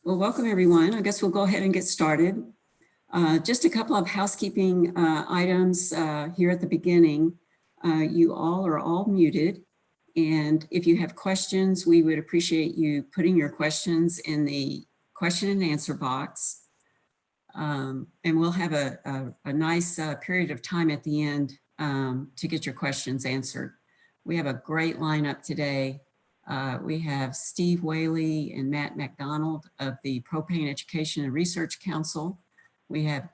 Well, welcome everyone. I guess we'll go ahead and get started. Just a couple of housekeeping items here at the beginning. You all are all muted. And if you have questions, we would appreciate you putting your questions in the question and answer box. And we'll have a nice period of time at the end to get your questions answered. We have a great lineup today. We have Steve Whaley and Matt McDonald of the Propane Education and Research Council. We have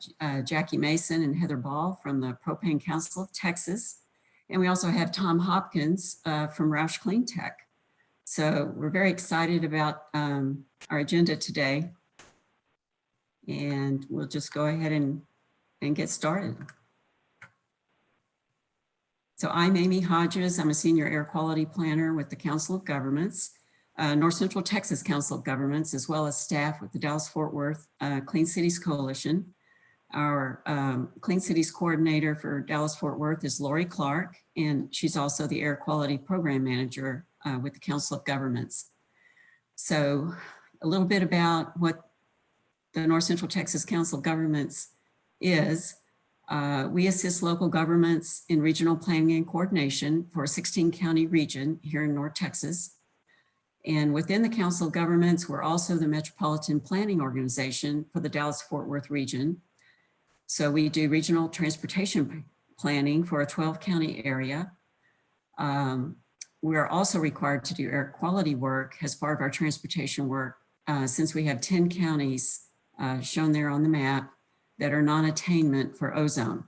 Jackie Mason and Heather Ball from the Propane Council of Texas. And we also have Tom Hopkins from Roush Clean Tech. So we're very excited about our agenda today. And we'll just go ahead and get started. So I'm Amy Hodges. I'm a senior air quality planner with the Council of Governments, North Central Texas Council of Governments, as well as staff with the Dallas-Fort Worth Clean Cities Coalition. Our Clean Cities coordinator for Dallas-Fort Worth is Lori Clark, and she's also the air quality program manager with the Council of Governments. So a little bit about what the North Central Texas Council of Governments is. We assist local governments in regional planning and coordination for a 16 county region here in North Texas. And within the Council of Governments, we're also the Metropolitan Planning Organization for the Dallas-Fort Worth region. So we do regional transportation planning for a 12 county area. We are also required to do air quality work as part of our transportation work since we have 10 counties shown there on the map that are non-attainment for ozone.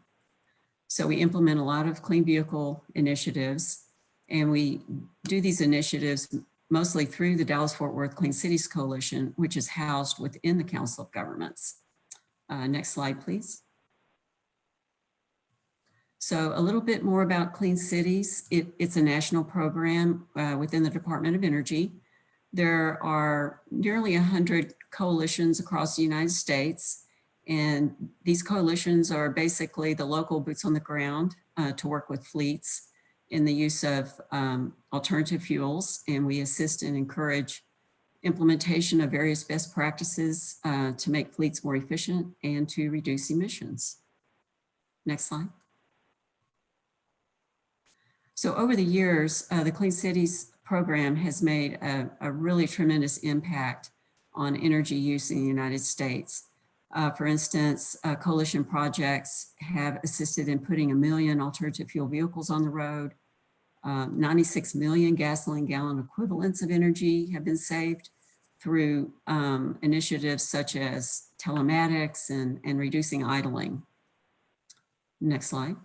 So we implement a lot of clean vehicle initiatives, and we do these initiatives mostly through the Dallas-Fort Worth Clean Cities Coalition, which is housed within the Council of Governments. Next slide, please. So a little bit more about Clean Cities. It's a national program within the Department of Energy. There are nearly 100 coalitions across the United States. And these coalitions are basically the local boots on the ground to work with fleets in the use of alternative fuels. And we assist and encourage implementation of various best practices to make fleets more efficient and to reduce emissions. Next slide. So over the years, the Clean Cities program has made a really tremendous impact on energy use in the United States. For instance, coalition projects have assisted in putting 1 million alternative fuel vehicles on the road. 96 million gasoline gallon equivalents of energy have been saved through initiatives such as telematics and reducing idling. Next slide.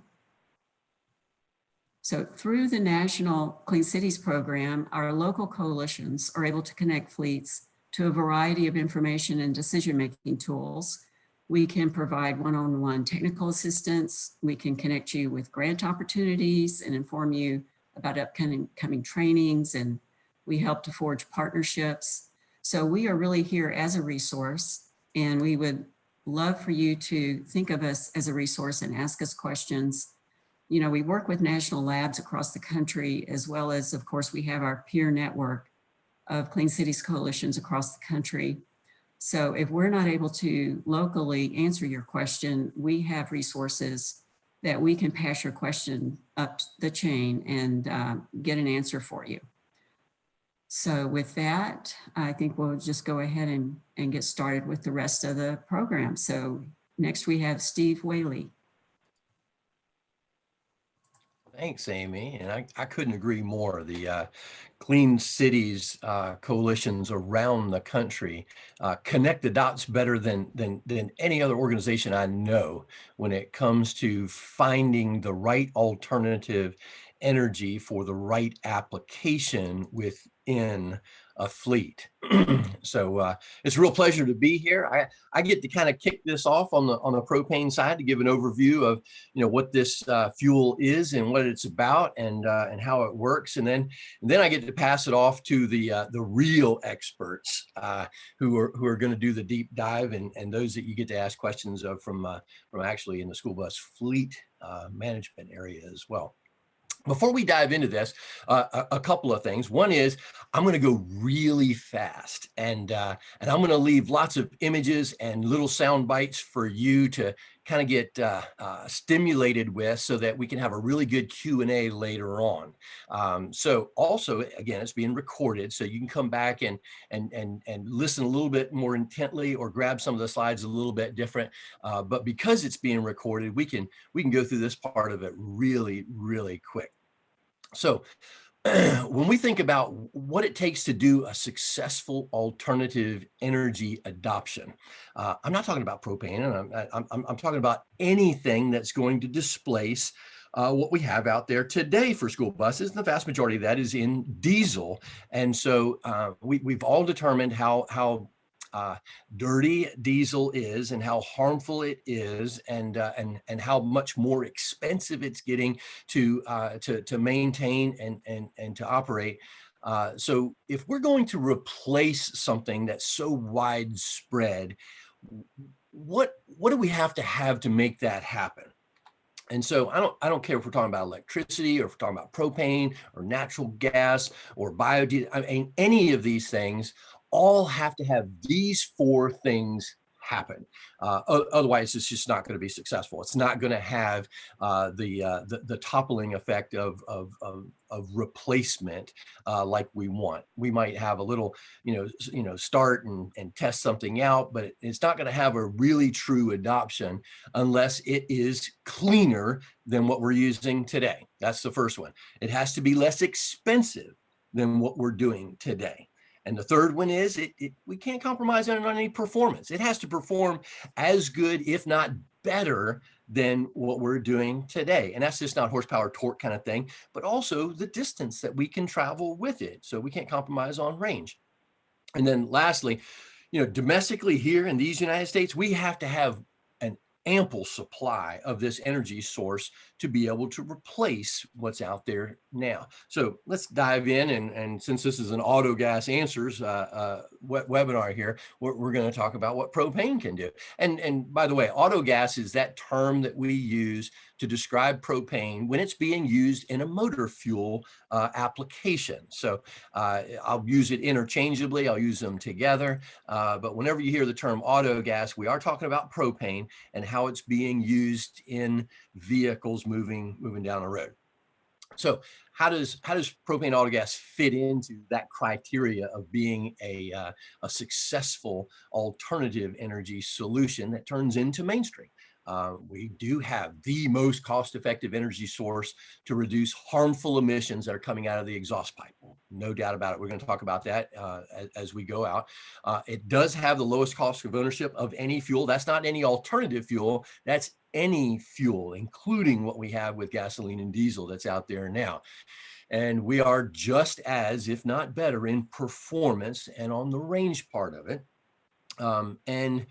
So through the National Clean Cities program, our local coalitions are able to connect fleets to a variety of information and decision-making tools. We can provide one-on-one technical assistance. We can connect you with grant opportunities and inform you about upcoming trainings, and we help to forge partnerships. So we are really here as a resource, and we would love for you to think of us as a resource and ask us questions. You know, we work with national labs across the country, as well as, of course, we have our peer network of Clean Cities coalitions across the country. So if we're not able to locally answer your question, we have resources that we can pass your question up the chain and get an answer for you. So with that, I think we'll just go ahead and get started with the rest of the program. So next we have Steve Whaley. Thanks, Amy. And I couldn't agree more. The Clean Cities coalitions around the country connect the dots better than any other organization I know when it comes to finding the right alternative energy for the right application within a fleet. So it's a real pleasure to be here. I get to kind of kick this off on the propane side to give an overview of what this fuel is and what it's about and how it works, and then I get to pass it off to the real experts who are going to do the deep dive and those that you get to ask questions of from actually in the school bus fleet management area as well. Before we dive into this, a couple of things. One is I'm going to go really fast, and I'm going to leave lots of images and little sound bites for you to kind of get stimulated with, so that we can have a really good Q&A later on. So also, again, it's being recorded, so you can come back and listen a little bit more intently, or grab some of the slides a little bit different. But because it's being recorded, we can go through this part of it really, really quick. So when we think about what it takes to do a successful alternative energy adoption, I'm not talking about propane, and I'm talking about anything that's going to displace what we have out there today for school buses. And the vast majority of that is in diesel. And so we've all determined how dirty diesel is, and how harmful it is, and how much more expensive it's getting to maintain and to operate. So if we're going to replace something that's so widespread, what do we have to make that happen? And so I don't care if we're talking about electricity, or if we're talking about propane or natural gas or biodiesel. I mean, any of these things all have to have these four things happen. Otherwise, it's just not going to be successful. It's not going to have the toppling effect of replacement like we want. We might have a little, start and test something out, but it's not going to have a really true adoption unless it is cleaner than what we're using today. That's the first one. It has to be less expensive than what we're doing today. And the third one is we can't compromise on any performance. It has to perform as good, if not better, than what we're doing today. And that's just not horsepower, torque kind of thing, but also the distance that we can travel with it. So we can't compromise on range. And then lastly, domestically here in these United States, we have to have an ample supply of this energy source to be able to replace what's out there now. So let's dive in, and since this is an Autogas Answers webinar here, we're going to talk about what propane can do. And by the way, autogas is that term that we use to describe propane when it's being used in a motor fuel application. So I'll use it interchangeably, I'll use them together, but whenever you hear the term autogas, we are talking about propane and how it's being used in vehicles moving down the road. So how does propane autogas fit into that criteria of being a successful alternative energy solution that turns into mainstream? We do have the most cost-effective energy source to reduce harmful emissions that are coming out of the exhaust pipe. No doubt about it. We're going to talk about that as we go out. It does have the lowest cost of ownership of any fuel. That's not any alternative fuel. That's any fuel, including what we have with gasoline and diesel that's out there now. And we are just as, if not better, in performance and on the range part of it. And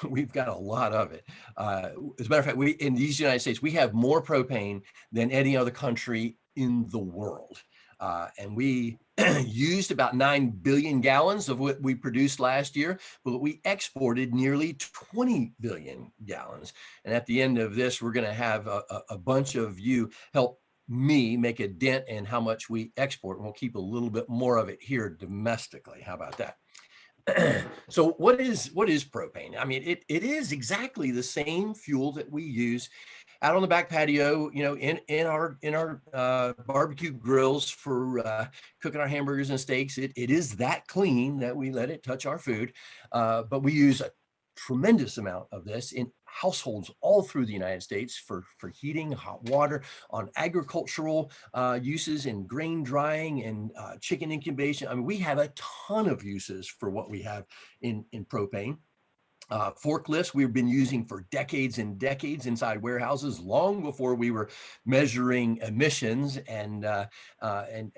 we've got a lot of it. As a matter of fact, we in these United States, we have more propane than any other country in the world. And we used about 9 billion gallons of what we produced last year, but we exported nearly 20 billion gallons. And at the end of this, we're going to have a bunch of you help me make a dent in how much we export, and we'll keep a little bit more of it here domestically. How about that? So what is propane? I mean, it is exactly the same fuel that we use out on the back patio, in our barbecue grills for cooking our hamburgers and steaks. It is that clean that we let it touch our food, but we use a tremendous amount of this in households all through the United States for heating, hot water, on agricultural uses in grain drying and chicken incubation. I mean, we have a ton of uses for what we have in propane. Forklifts we've been using for decades and decades inside warehouses, long before we were measuring emissions and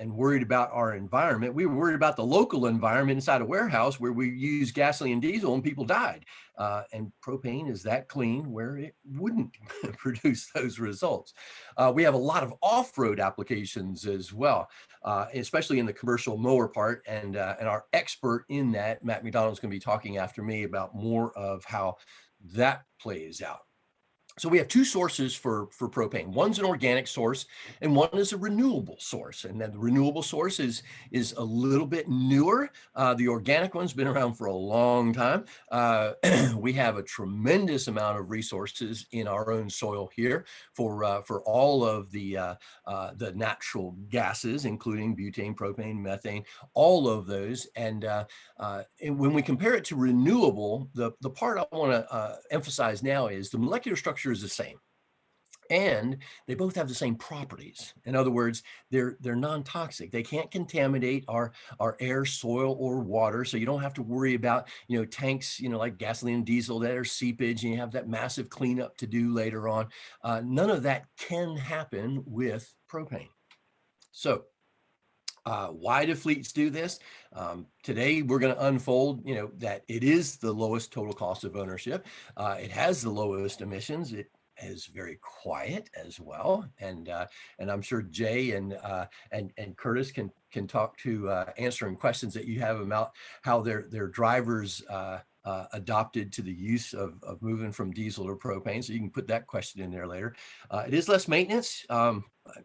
worried about our environment. We were worried about the local environment inside a warehouse where we use gasoline and diesel and people died. And propane is that clean where it wouldn't produce those results. We have a lot of off-road applications as well, especially in the commercial mower part. And our expert in that, Matt McDonald, is going to be talking after me about more of how that plays out. So we have two sources for propane. One's an organic source and one is a renewable source. And then the renewable source is a little bit newer. The organic one's been around for a long time. We have a tremendous amount of resources in our own soil here for all of the natural gases, including butane, propane, methane, all of those. And when we compare it to renewable, the part I want to emphasize now is the molecular structure is the same. And they both have the same properties. In other words, they're non-toxic. They can't contaminate our air, soil, or water. So you don't have to worry about, tanks, like gasoline and diesel that are seepage, and you have that massive cleanup to do later on. None of that can happen with propane. So why do fleets do this? Today, we're going to unfold, that it is the lowest total cost of ownership. It has the lowest emissions. It is very quiet as well, and I'm sure Jay and Curtis can talk to answering questions that you have about how their drivers adopted to the use of moving from diesel to propane. So you can put that question in there later. It is less maintenance.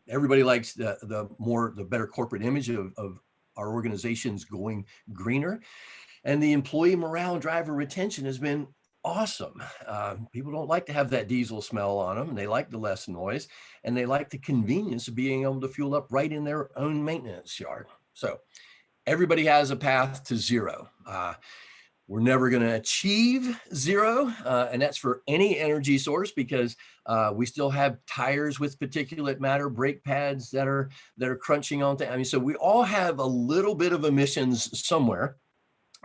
Everybody likes the better corporate image of our organizations going greener, and the employee morale and driver retention has been awesome. People don't like to have that diesel smell on them. They like the less noise, and they like the convenience of being able to fuel up right in their own maintenance yard. So everybody has a path to zero. We're never going to achieve zero, and that's for any energy source, because we still have tires with particulate matter, brake pads that are crunching on things. I mean, so we all have a little bit of emissions somewhere,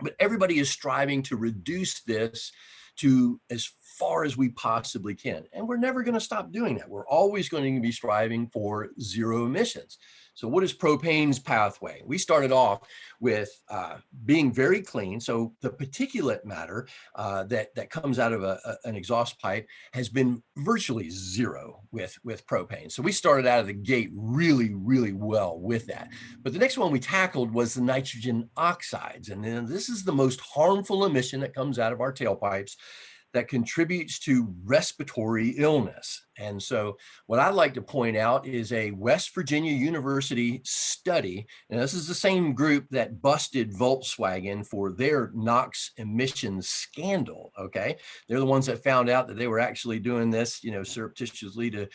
but everybody is striving to reduce this to as far as we possibly can. And we're never going to stop doing that. We're always going to be striving for zero emissions. So what is propane's pathway? We started off with being very clean. So the particulate matter that comes out of an exhaust pipe has been virtually zero with propane. So we started out of the gate really, really well with that. But the next one we tackled was the nitrogen oxides. And then this is the most harmful emission that comes out of our tailpipes that contributes to respiratory illness. And so what I'd like to point out is a West Virginia University study, and this is the same group that busted Volkswagen for their NOx emissions scandal, okay? They're the ones that found out that they were actually doing this, surreptitiously to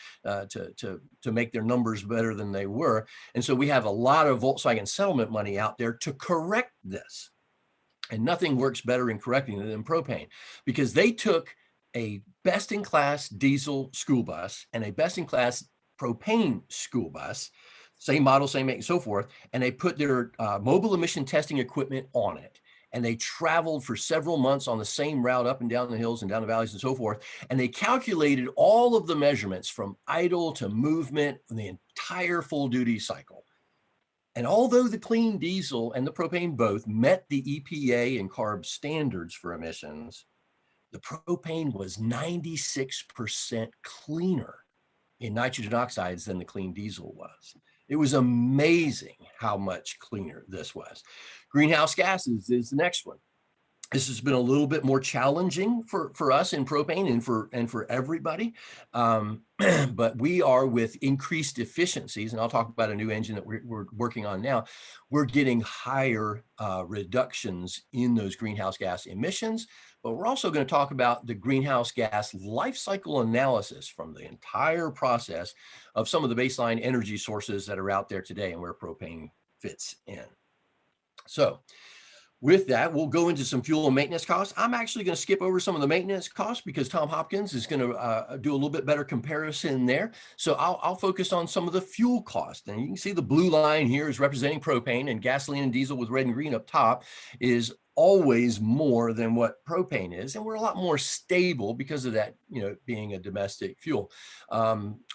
make their numbers better than they were. And so we have a lot of Volkswagen settlement money out there to correct this. And nothing works better in correcting it than propane, because they took a best-in-class diesel school bus and a best-in-class propane school bus, same model, same make, and so forth, and they put their mobile emission testing equipment on it. And they traveled for several months on the same route up and down the hills and down the valleys and so forth. And they calculated all of the measurements from idle to movement in the entire full duty cycle. And although the clean diesel and the propane both met the EPA and CARB standards for emissions, the propane was 96% cleaner in nitrogen oxides than the clean diesel was. It was amazing how much cleaner this was. Greenhouse gases is the next one. This has been a little bit more challenging for us in propane and for everybody. But we are, with increased efficiencies, and I'll talk about a new engine that we're working on now, we're getting higher reductions in those greenhouse gas emissions. But we're also going to talk about the greenhouse gas life cycle analysis from the entire process of some of the baseline energy sources that are out there today and where propane fits in. So with that, we'll go into some fuel and maintenance costs. I'm actually going to skip over some of the maintenance costs because Tom Hopkins is going to do a little bit better comparison there. So I'll focus on some of the fuel costs. And you can see the blue line here is representing propane, and gasoline and diesel with red and green up top is always more than what propane is. And we're a lot more stable because of that, being a domestic fuel.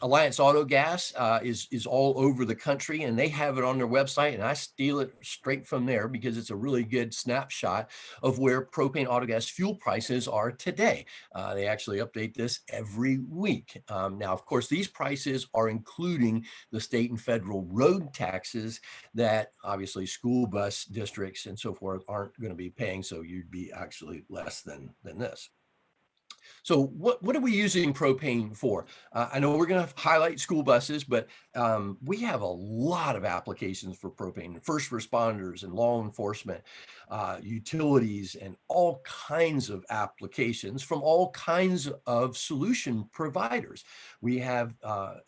Alliance Auto Gas is all over the country, and they have it on their website, and I steal it straight from there because it's a really good snapshot of where propane auto gas fuel prices are today. They actually update this every week. Now, of course, these prices are including the state and federal road taxes that obviously school bus districts and so forth aren't going to be paying, so you'd be actually less than this. So what are we using propane for? I know we're going to highlight school buses, but we have a lot of applications for propane: first responders and law enforcement, utilities, and all kinds of applications from all kinds of solution providers. We have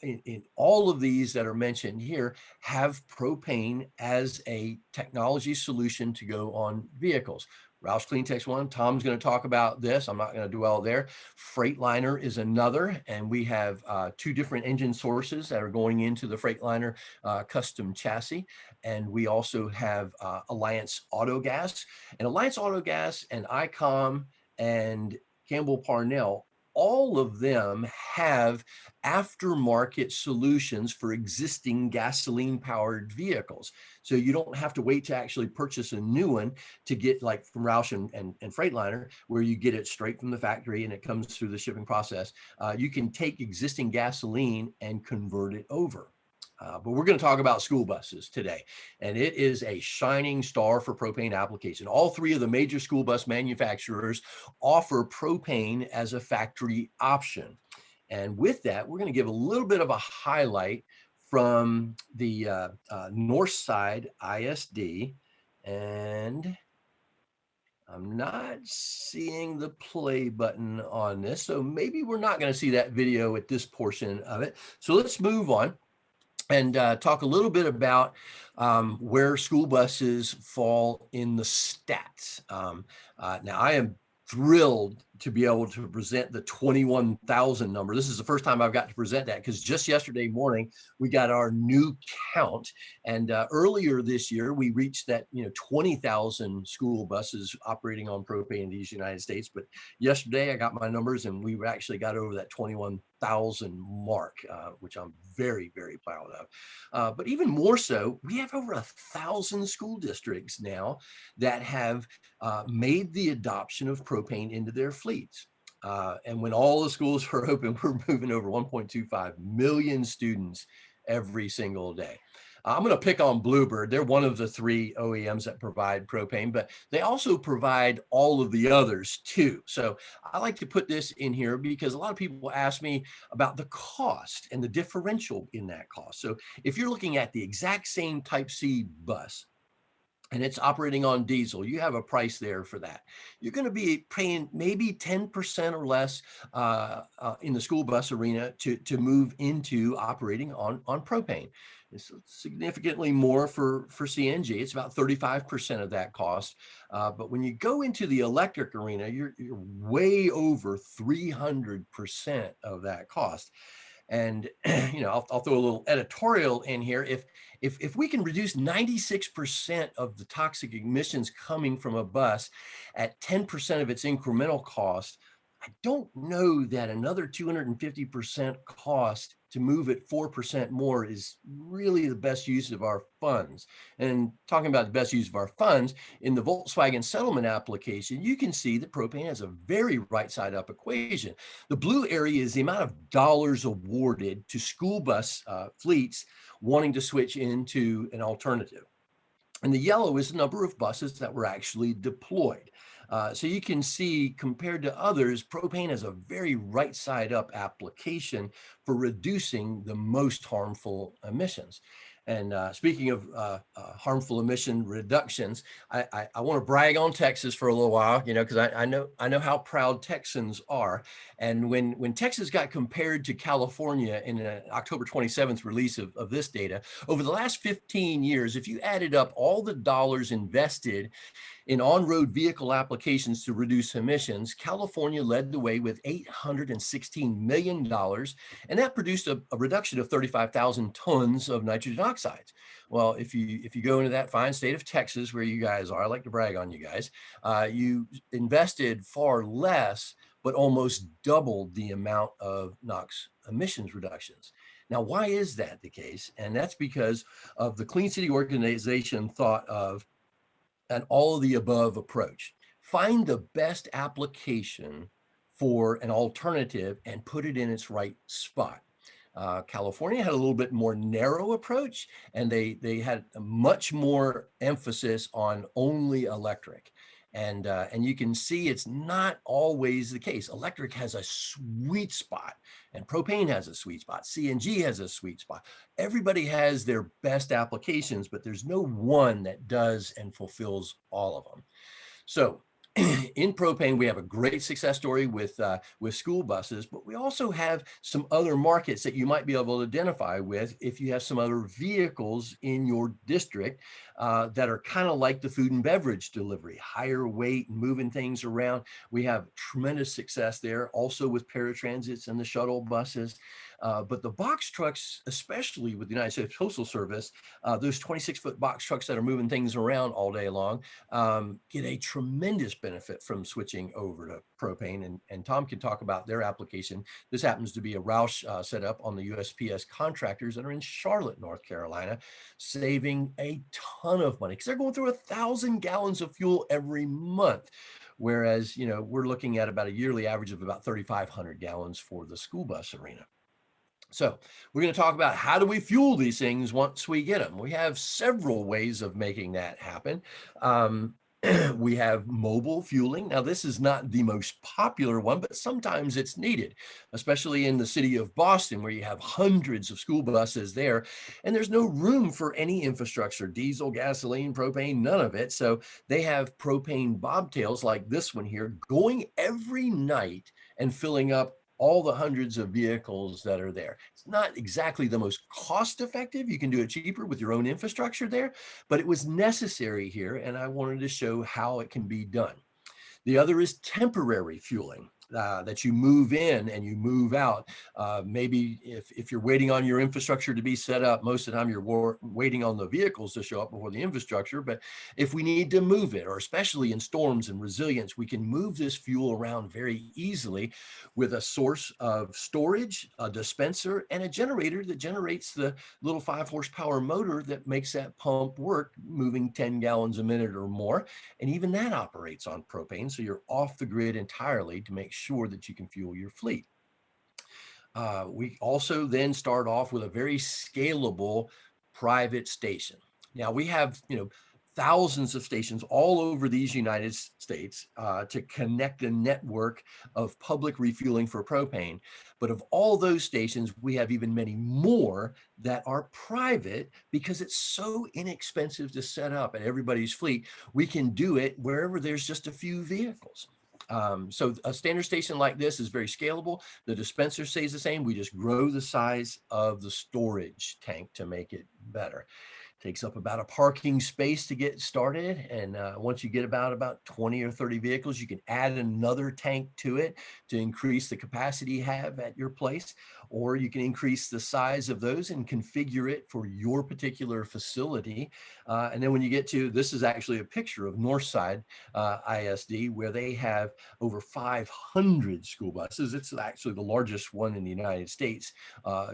in all of these that are mentioned here have propane as a technology solution to go on vehicles. Roush CleanTech's one. Tom's going to talk about this. I'm not going to dwell there. Freightliner is another, and we have two different engine sources that are going into the Freightliner custom chassis. And we also have Alliance Autogas. And Alliance Autogas and ICOM and Campbell Parnell, all of them have aftermarket solutions for existing gasoline-powered vehicles. So you don't have to wait to actually purchase a new one to get, like from Roush and Freightliner, where you get it straight from the factory and it comes through the shipping process. You can take existing gasoline and convert it over. But we're going to talk about school buses today, and it is a shining star for propane application. All three of the major school bus manufacturers offer propane as a factory option. And with that, we're going to give a little bit of a highlight from the Northside ISD. And I'm not seeing the play button on this, so maybe we're not going to see that video at this portion of it. So let's move on and talk a little bit about where school buses fall in the stats. Now, I am thrilled to be able to present the 21,000 number. This is the first time I've got to present that, because just yesterday morning we got our new count, and earlier this year we reached that 20,000 school buses operating on propane in these United States. But yesterday I got my numbers, and we actually got over that 21,000 mark, which I'm very, very proud of. But even more so, we have over 1,000 school districts now that have made the adoption of propane into their fleets. And when all the schools are open, we're moving over 1.25 million students every single day. I'm going to pick on Blue Bird. They're one of the three OEMs that provide propane, but they also provide all of the others too. So I like to put this in here because a lot of people ask me about the cost and the differential in that cost. So if you're looking at the exact same Type C bus, and it's operating on diesel, you have a price there for that. You're going to be paying maybe 10% or less in the school bus arena to move into operating on propane. It's significantly more for CNG. It's about 35% of that cost. But when you go into the electric arena, you're way over 300% of that cost. And I'll throw a little editorial in here. If we can reduce 96% of the toxic emissions coming from a bus at 10% of its incremental cost, I don't know that another 250% cost to move it 4% more is really the best use of our funds. And talking about the best use of our funds, in the Volkswagen settlement application, you can see that propane has a very right side up equation. The blue area is the amount of dollars awarded to school bus fleets wanting to switch into an alternative. And the yellow is the number of buses that were actually deployed. So you can see, compared to others, propane has a very right side up application for reducing the most harmful emissions. And speaking of harmful emission reductions, I want to brag on Texas for a little while, because I know how proud Texans are. And when Texas got compared to California in an October 27th release of this data, over the last 15 years, if you added up all the dollars invested in on-road vehicle applications to reduce emissions, California led the way with $816 million, and that produced a reduction of 35,000 tons of nitrogen oxides. Well, if you go into that fine state of Texas, where you guys are, I like to brag on you guys, you invested far less, but almost doubled the amount of NOx emissions reductions. Now, why is that the case? And that's because of the Clean City Organization thought of an all of the above approach. Find the best application for an alternative and put it in its right spot. California had a little bit more narrow approach, and they had a much more emphasis on only electric. And you can see it's not always the case. Electric has a sweet spot, and propane has a sweet spot. CNG has a sweet spot. Everybody has their best applications, but there's no one that does and fulfills all of them. So in propane, we have a great success story with school buses, but we also have some other markets that you might be able to identify with if you have some other vehicles in your district that are kind of like the food and beverage delivery, higher weight, moving things around. We have tremendous success there, also with paratransits and the shuttle buses. But the box trucks, especially with the United States Postal Service, those 26-foot box trucks that are moving things around all day long, get a tremendous benefit from switching over to propane. And Tom can talk about their application. This happens to be a Roush setup on the USPS contractors that are in Charlotte, North Carolina, saving a ton of money because they're going through 1,000 gallons of fuel every month. Whereas, we're looking at about a yearly average of about 3,500 gallons for the school bus arena. So we're going to talk about how do we fuel these things once we get them. We have several ways of making that happen. We have mobile fueling. Now, this is not the most popular one, but sometimes it's needed, especially in the city of Boston, where you have hundreds of school buses there, and there's no room for any infrastructure, diesel, gasoline, propane, none of it. So they have propane bobtails like this one here going every night and filling up all the hundreds of vehicles that are there. It's not exactly the most cost effective. You can do it cheaper with your own infrastructure there, but it was necessary here, and I wanted to show how it can be done. The other is temporary fueling. That you move in and you move out. Maybe if you're waiting on your infrastructure to be set up, most of the time you're waiting on the vehicles to show up before the infrastructure. But if we need to move it, or especially in storms and resilience, we can move this fuel around very easily with a source of storage, a dispenser, and a generator that generates the little 5 horsepower motor that makes that pump work, moving 10 gallons a minute or more. And even that operates on propane. So you're off the grid entirely to make sure that you can fuel your fleet. We also then start off with a very scalable private station. Now we have, thousands of stations all over these United States to connect a network of public refueling for propane. But of all those stations, we have even many more that are private because it's so inexpensive to set up at everybody's fleet. We can do it wherever there's just a few vehicles. So a standard station like this is very scalable. The dispenser stays the same. We just grow the size of the storage tank to make it better. Takes up about a parking space to get started. And once you get about 20 or 30 vehicles, you can add another tank to it to increase the capacity you have at your place, or you can increase the size of those and configure it for your particular facility. And then when you get to, this is actually a picture of Northside ISD, where they have over 500 school buses. It's actually the largest one in the United States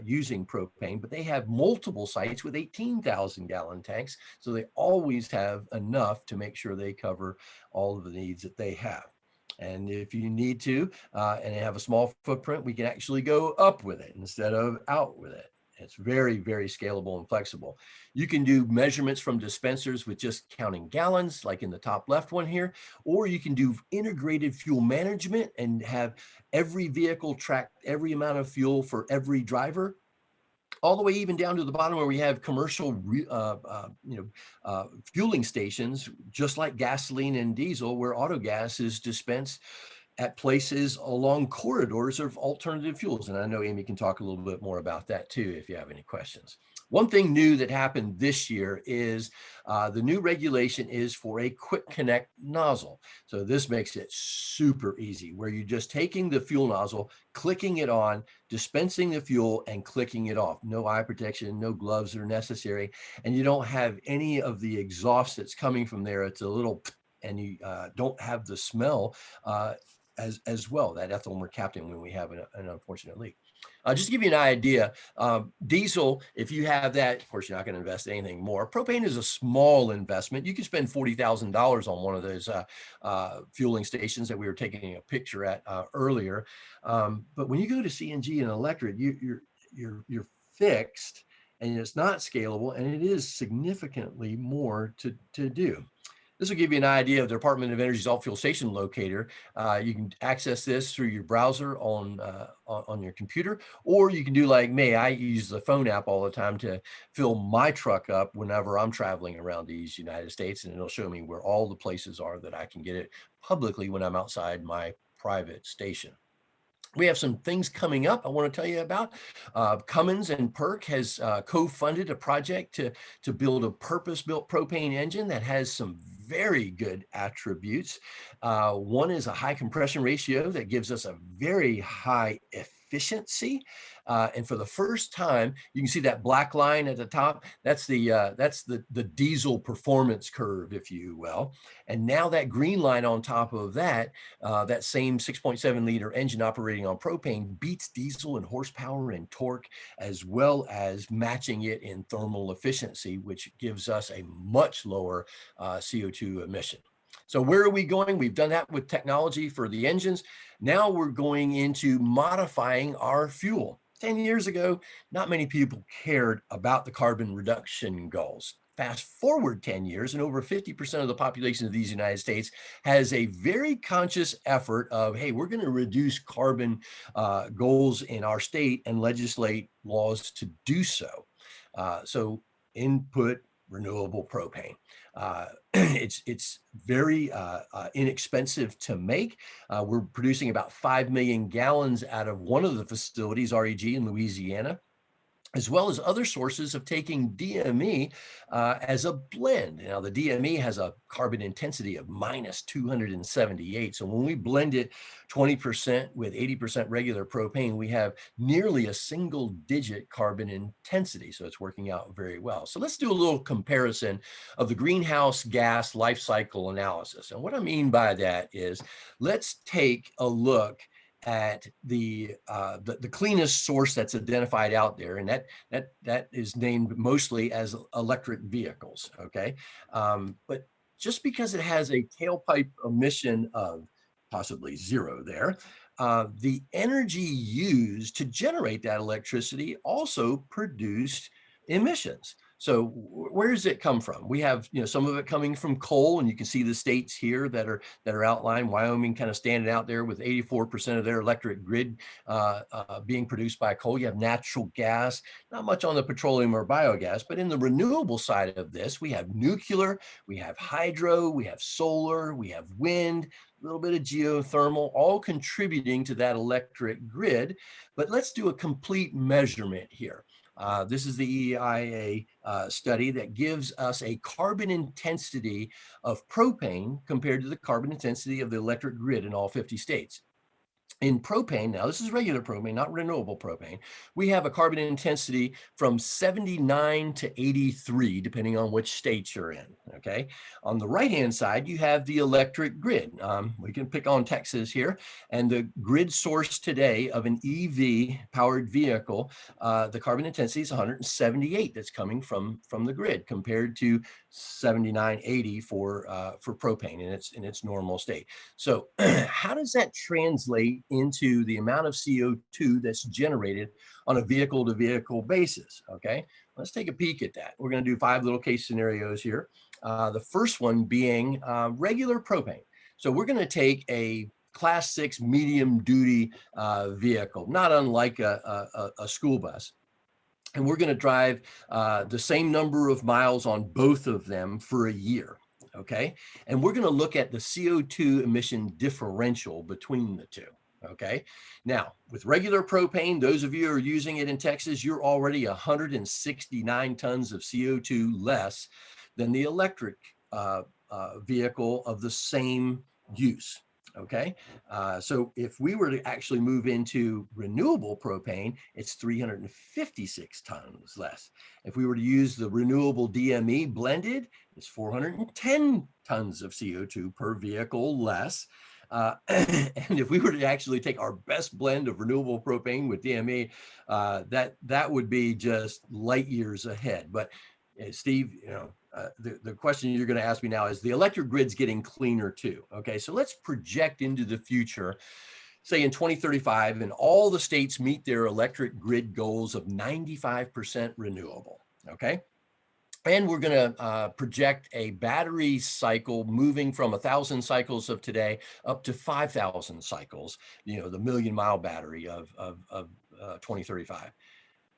using propane, but they have multiple sites with 18,000 gallon tanks. So they always have enough to make sure they cover all of the needs that they have. And if you need to, and have a small footprint, we can actually go up with it instead of out with it. It's very, very scalable and flexible. You can do measurements from dispensers with just counting gallons, like in the top left one here, or you can do integrated fuel management and have every vehicle track every amount of fuel for every driver, all the way even down to the bottom where we have commercial fueling stations, just like gasoline and diesel, where autogas is dispensed at places along corridors of alternative fuels. And I know Amy can talk a little bit more about that too, if you have any questions. One thing new that happened this year is the new regulation is for a quick connect nozzle. So this makes it super easy, where you're just taking the fuel nozzle, clicking it on, dispensing the fuel, and clicking it off. No eye protection, no gloves are necessary, and you don't have any of the exhaust that's coming from there. It's a little, and you don't have the smell as well, that ethyl mercaptan when we have an unfortunate leak. Just to give you an idea, diesel, if you have that, of course, you're not going to invest anything more. Propane is a small investment. You can spend $40,000 on one of those fueling stations that we were taking a picture at earlier. But when you go to CNG and electric, you're fixed, and it's not scalable, and it is significantly more to do. This will give you an idea of the Department of Energy's alt fuel station locator. You can access this through your browser on your computer, or you can do like me. I use the phone app all the time to fill my truck up whenever I'm traveling around these United States, and it'll show me where all the places are that I can get it publicly when I'm outside my private station. We have some things coming up I want to tell you about. Cummins and PERC has co-funded a project to build a purpose-built propane engine that has some very good attributes. One is a high compression ratio that gives us a very high efficiency. And for the first time, you can see that black line at the top. That's the diesel performance curve, if you will. And now that green line on top of that, that same 6.7 liter engine operating on propane beats diesel in horsepower and torque, as well as matching it in thermal efficiency, which gives us a much lower CO2 emission. So where are we going? We've done that with technology for the engines. Now we're going into modifying our fuel. 10 years ago, not many people cared about the carbon reduction goals. Fast forward 10 years, and over 50% of the population of these United States has a very conscious effort of, hey, we're going to reduce carbon goals in our state and legislate laws to do so. So input renewable propane. It's very inexpensive to make. We're producing about 5 million gallons out of one of the facilities, REG in Louisiana, as well as other sources of taking DME as a blend. Now, the DME has a carbon intensity of minus 278. So when we blend it 20% with 80% regular propane, we have nearly a single digit carbon intensity. So it's working out very well. So let's do a little comparison of the greenhouse gas life cycle analysis. And what I mean by that is, let's take a look at the cleanest source that's identified out there, and that is named mostly as electric vehicles. Okay, but just because it has a tailpipe emission of possibly zero there, the energy used to generate that electricity also produced emissions. So where does it come from? We have, some of it coming from coal, and you can see the states here that are outlined. Wyoming kind of standing out there with 84% of their electric grid being produced by coal. You have natural gas, not much on the petroleum or biogas, but in the renewable side of this, we have nuclear, we have hydro, we have solar, we have wind, a little bit of geothermal, all contributing to that electric grid. But let's do a complete measurement here. This is the EIA study that gives us a carbon intensity of propane compared to the carbon intensity of the electric grid in all 50 states. In propane, now this is regular propane, not renewable propane, we have a carbon intensity from 79 to 83, depending on which state you're in, okay? On the right-hand side, you have the electric grid. We can pick on Texas here, and the grid source today of an EV-powered vehicle, the carbon intensity is 178 that's coming from the grid, compared to 79, 80 for propane in its normal state. So how does that translate into the amount of CO2 that's generated on a vehicle-to-vehicle basis? Okay, let's take a peek at that. We're going to do 5 little case scenarios here. The first one being regular propane. So we're going to take a Class 6 medium-duty vehicle, not unlike a school bus. And we're going to drive the same number of miles on both of them for a year, okay? And we're going to look at the CO2 emission differential between the two, okay? Now, with regular propane, those of you who are using it in Texas, you're already 169 tons of CO2 less than the electric vehicle of the same use. Okay, so if we were to actually move into renewable propane, it's 356 tons less. If we were to use the renewable DME blended, it's 410 tons of CO2 per vehicle less. And if we were to actually take our best blend of renewable propane with DME, that would be just light years ahead. But Steve, the question you're going to ask me now is, the electric grid's getting cleaner too. Okay, so let's project into the future, say in 2035, and all the states meet their electric grid goals of 95% renewable. Okay, And we're going to project a battery cycle moving from 1,000 cycles of today up to 5,000 cycles, the million-mile battery of 2035.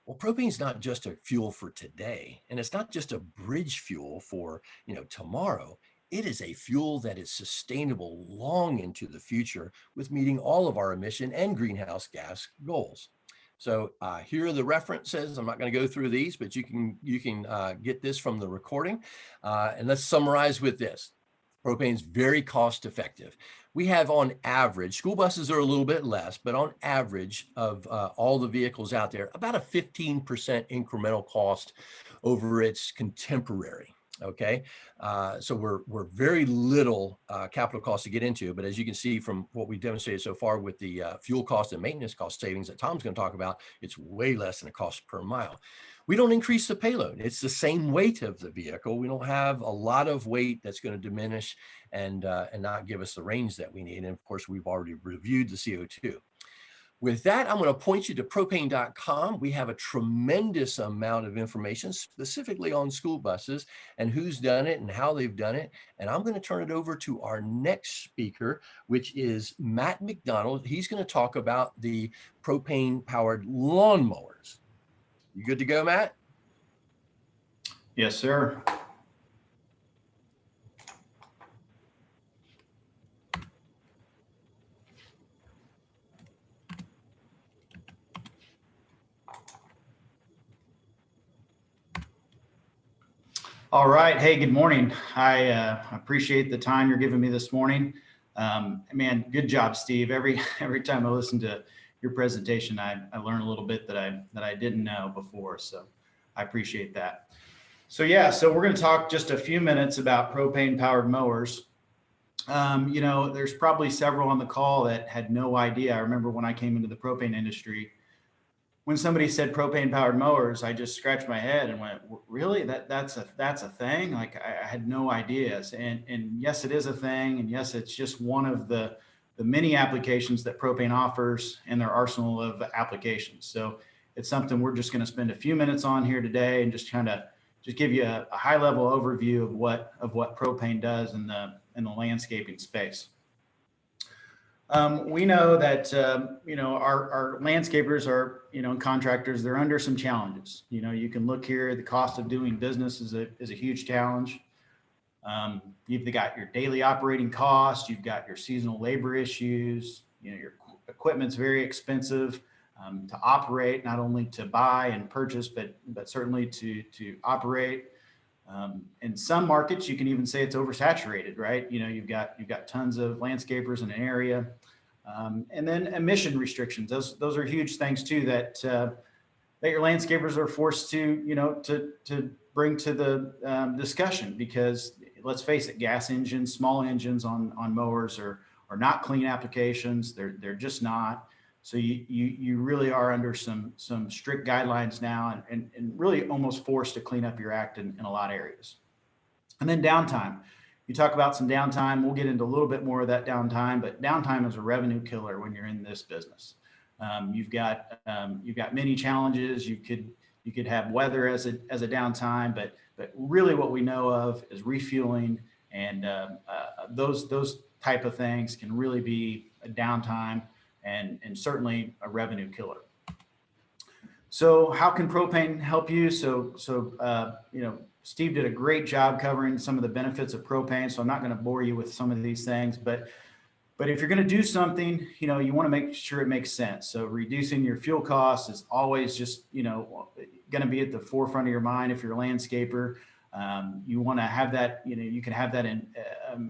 Well, propane is not just a fuel for today, and it's not just a bridge fuel for, tomorrow. It is a fuel that is sustainable long into the future with meeting all of our emission and greenhouse gas goals. So here are the references. I'm not going to go through these, but you can get this from the recording. And let's summarize with this. Propane is very cost effective. We have on average, school buses are a little bit less, but on average of all the vehicles out there, about a 15% incremental cost over its contemporary. Okay, so we're very little capital cost to get into, but as you can see from what we demonstrated so far with the fuel cost and maintenance cost savings that Tom's going to talk about, it's way less than a cost per mile. We don't increase the payload. It's the same weight of the vehicle. We don't have a lot of weight that's going to diminish and not give us the range that we need. And of course, we've already reviewed the CO2. With that, I'm going to point you to propane.com. We have a tremendous amount of information specifically on school buses and who's done it and how they've done it. And I'm going to turn it over to our next speaker, which is Matt McDonald. He's going to talk about the propane-powered lawnmowers. You good to go, Matt? Yes, sir. All right. Hey, good morning. I appreciate the time you're giving me this morning. Man, good job, Steve. Every time I listen to your presentation, I learn a little bit that I didn't know before. So I appreciate that. So yeah, so we're going to talk just a few minutes about propane powered mowers. There's probably several on the call that had no idea. I remember when I came into the propane industry, when somebody said propane powered mowers, I just scratched my head and went, really? That's a thing? Like I had no ideas. And yes, it is a thing. And yes, it's just one of the many applications that propane offers in their arsenal of applications. So it's something we're just going to spend a few minutes on here today and just give you a high level overview of what propane does in the landscaping space. We know that, our landscapers are, and contractors, they're under some challenges. You can look here, the cost of doing business is a huge challenge. You've got your daily operating costs, you've got your seasonal labor issues, your equipment's very expensive to operate, not only to buy and purchase, but certainly to operate. In some markets, you can even say it's oversaturated, right? You've got tons of landscapers in an area. And then emission restrictions. Those are huge things too that your landscapers are forced to bring to the discussion, because let's face it, gas engines, small engines on mowers are not clean applications. They're just not. So you really are under some strict guidelines now and really almost forced to clean up your act in a lot of areas. And then downtime. You talk about some downtime. We'll get into a little bit more of that downtime, but downtime is a revenue killer when you're in this business. You've got many challenges. You could have weather as a downtime, but really what we know of is refueling, and those type of things can really be a downtime and certainly a revenue killer. So how can propane help you? So Steve did a great job covering some of the benefits of propane, so I'm not going to bore you with some of these things, but if you're going to do something, you want to make sure it makes sense. So reducing your fuel costs is always just, going to be at the forefront of your mind. If you're a landscaper, you want to have that, you can have that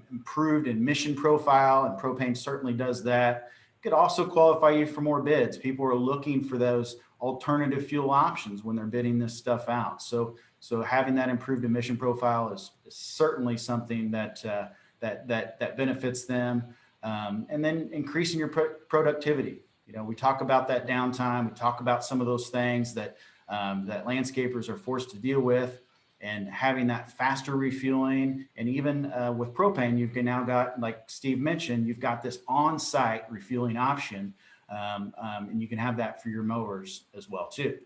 improved emission profile, and propane certainly does that. It could also qualify you for more bids. People are looking for those alternative fuel options when they're bidding this stuff out. So having that improved emission profile is certainly something that benefits them. And then increasing your productivity. We talk about that downtime. We talk about some of those things that landscapers are forced to deal with, and having that faster refueling. And even with propane, you've now got, like Steve mentioned, you've got this on-site refueling option, and you can have that for your mowers as well too.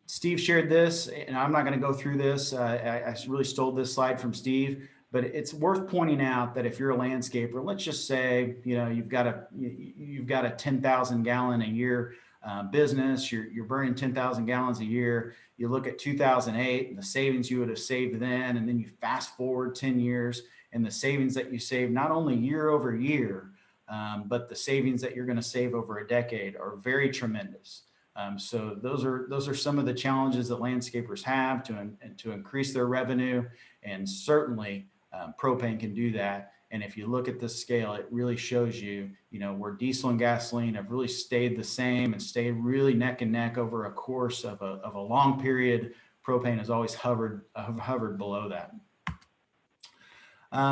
Steve shared this, and I'm not going to go through this. I really stole this slide from Steve, but it's worth pointing out that if you're a landscaper, let's just say, you've got a 10,000 gallon a year business, you're burning 10,000 gallons a year. You look at 2008 and the savings you would have saved then, and then you fast forward 10 years and the savings that you save, not only year over year, but the savings that you're going to save over a decade are very tremendous. So those are some of the challenges that landscapers have to increase their revenue, and certainly propane can do that. And if you look at the scale, it really shows you, where diesel and gasoline have really stayed the same and stayed really neck and neck over a course of a long period. Propane has always hovered below that.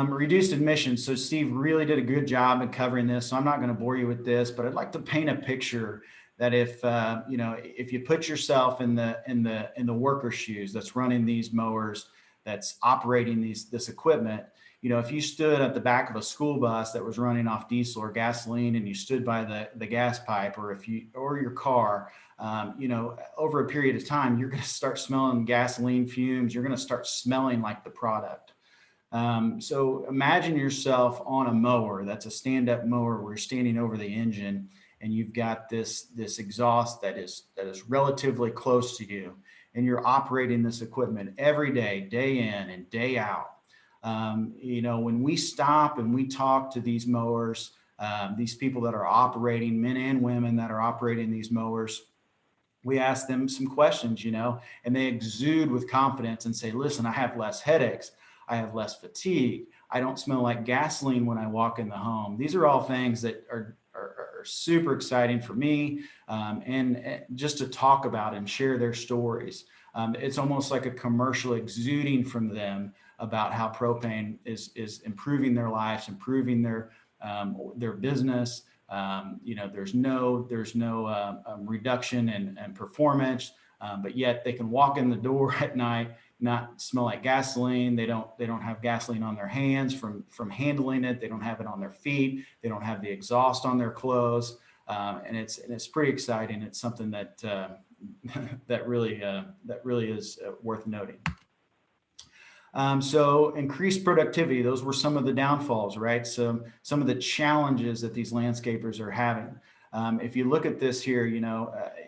Reduced emissions. So Steve really did a good job in covering this. So I'm not going to bore you with this, but I'd like to paint a picture that if you put yourself in the worker shoes that's running these mowers, that's operating this equipment, if you stood at the back of a school bus that was running off diesel or gasoline, and you stood by the gas pipe, or your car, over a period of time, you're going to start smelling gasoline fumes. You're going to start smelling like the product. So imagine yourself on a mower that's a stand-up mower where you're standing over the engine, and you've got this exhaust that is relatively close to you, and you're operating this equipment every day, day in and day out. When we stop and we talk to these mowers, these people that are operating, men and women that are operating these mowers, we ask them some questions, and they exude with confidence and say, listen, I have less headaches. I have less fatigue. I don't smell like gasoline when I walk in the home. These are all things that are super exciting for me, and just to talk about and share their stories. It's almost like a commercial exuding from them about how propane is improving their lives, improving their business. There's no reduction in performance, but yet they can walk in the door at night, not smell like gasoline. They don't have gasoline on their hands from handling it. They don't have it on their feet. They don't have the exhaust on their clothes. And it's pretty exciting. It's something that that really is worth noting. So increased productivity, those were some of the downfalls, right? So some of the challenges that these landscapers are having. If you look at this here,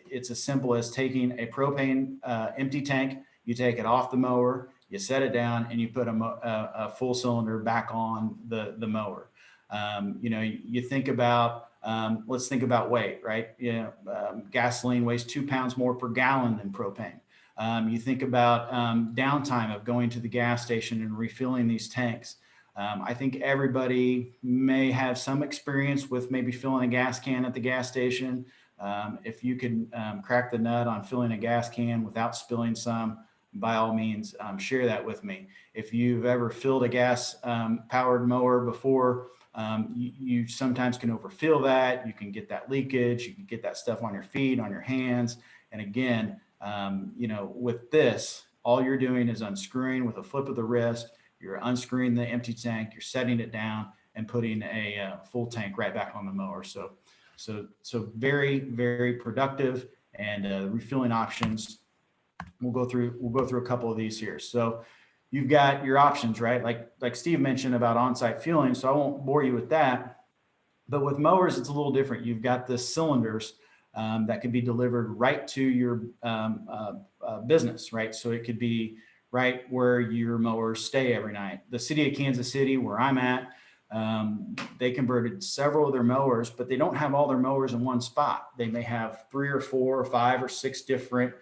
it's as simple as taking a propane empty tank. You take it off the mower, you set it down, and you put a full cylinder back on the mower. You think about, let's think about weight, right? Gasoline weighs 2 pounds more per gallon than propane. You think about downtime of going to the gas station and refilling these tanks. I think everybody may have some experience with maybe filling a gas can at the gas station. If you can crack the nut on filling a gas can without spilling some, by all means, share that with me. If you've ever filled a gas powered mower before, you sometimes can overfill that. You can get that leakage. You can get that stuff on your feet, on your hands. And again, with this, all you're doing is unscrewing with a flip of the wrist. You're unscrewing the empty tank, you're setting it down and putting a full tank right back on the mower. So very, very productive, and refilling options. We'll go through a couple of these here. So you've got your options, right? Like Steve mentioned about on-site fueling. So I won't bore you with that, but with mowers, it's a little different. You've got the cylinders that can be delivered right to your business, right? So it could be right where your mowers stay every night. The city of Kansas City, where I'm at, they converted several of their mowers, but they don't have all their mowers in one spot. They may have 3 or 4 or 5 or 6 different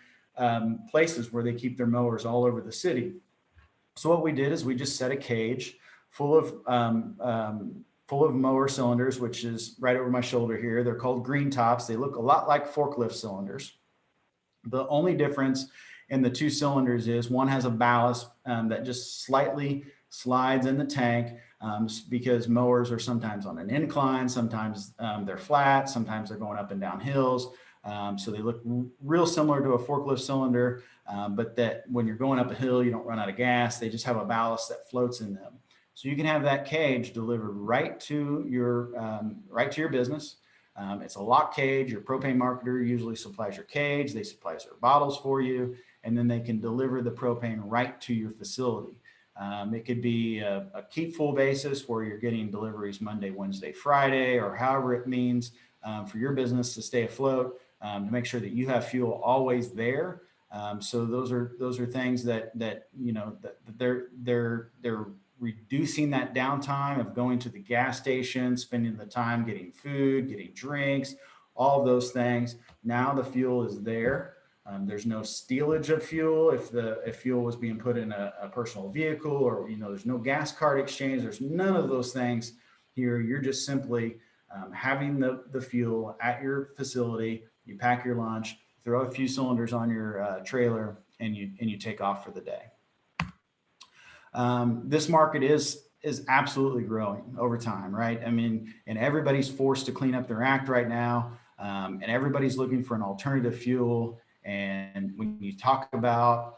places where they keep their mowers all over the city. So what we did is we just set a cage full of mower cylinders, which is right over my shoulder here. They're called green tops. They look a lot like forklift cylinders. The only difference in the 2 cylinders is one has a ballast that just slightly slides in the tank, because mowers are sometimes on an incline, sometimes they're flat, sometimes they're going up and down hills. So they look real similar to a forklift cylinder, but that when you're going up a hill, you don't run out of gas. They just have a ballast that floats in them. So you can have that cage delivered right to your business. It's a lock cage. Your propane marketer usually supplies your cage. They supply their bottles for you, and then they can deliver the propane right to your facility. It could be a keep full basis where you're getting deliveries Monday, Wednesday, Friday, or however it means for your business to stay afloat, to make sure that you have fuel always there. So those are things that you know that they're reducing that downtime of going to the gas station, spending the time getting food, getting drinks, all of those things. Now the fuel is there. There's no stealage of fuel if fuel was being put in a personal vehicle, or there's no gas card exchange. There's none of those things here. You're just simply having the fuel at your facility. You pack your lunch, throw a few cylinders on your trailer, and you take off for the day. This market is absolutely growing over time, right? I mean, and everybody's forced to clean up their act right now, and everybody's looking for an alternative fuel. And when you talk about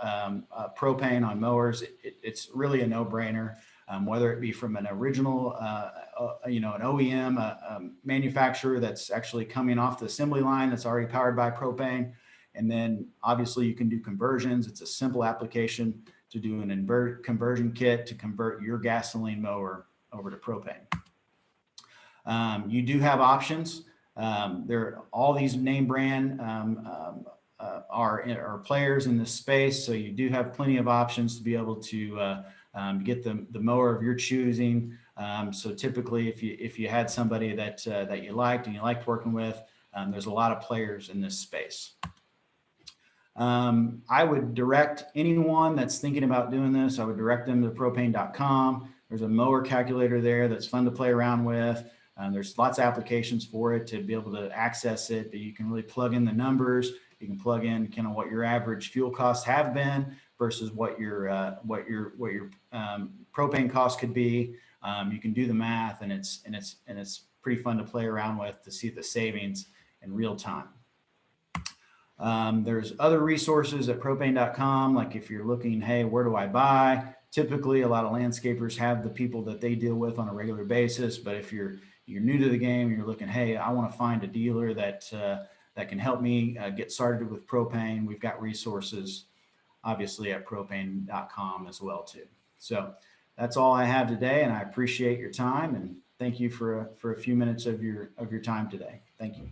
propane on mowers, it's really a no-brainer, whether it be from an original, an OEM manufacturer that's actually coming off the assembly line that's already powered by propane. And then obviously you can do conversions. It's a simple application to do an conversion kit to convert your gasoline mower over to propane. You do have options. There all these name brand are players in this space, so you do have plenty of options to be able to get the mower of your choosing. So typically, if you had somebody that you liked and you liked working with, there's a lot of players in this space. I would direct anyone that's thinking about doing this, I would direct them to propane.com. There's a mower calculator there that's fun to play around with. There's lots of applications for it to be able to access it, that you can really plug in the numbers. You can plug in kind of what your average fuel costs have been versus what your propane costs could be. You can do the math, and it's pretty fun to play around with to see the savings in real time. There's other resources at propane.com, like if you're looking, hey, where do I buy? Typically, a lot of landscapers have the people that they deal with on a regular basis. But if you're new to the game, you're looking, hey, I want to find a dealer that can help me get started with propane. We've got resources, obviously, at propane.com as well too. So that's all I have today, and I appreciate your time, and thank you for a few minutes of your time today. Thank you.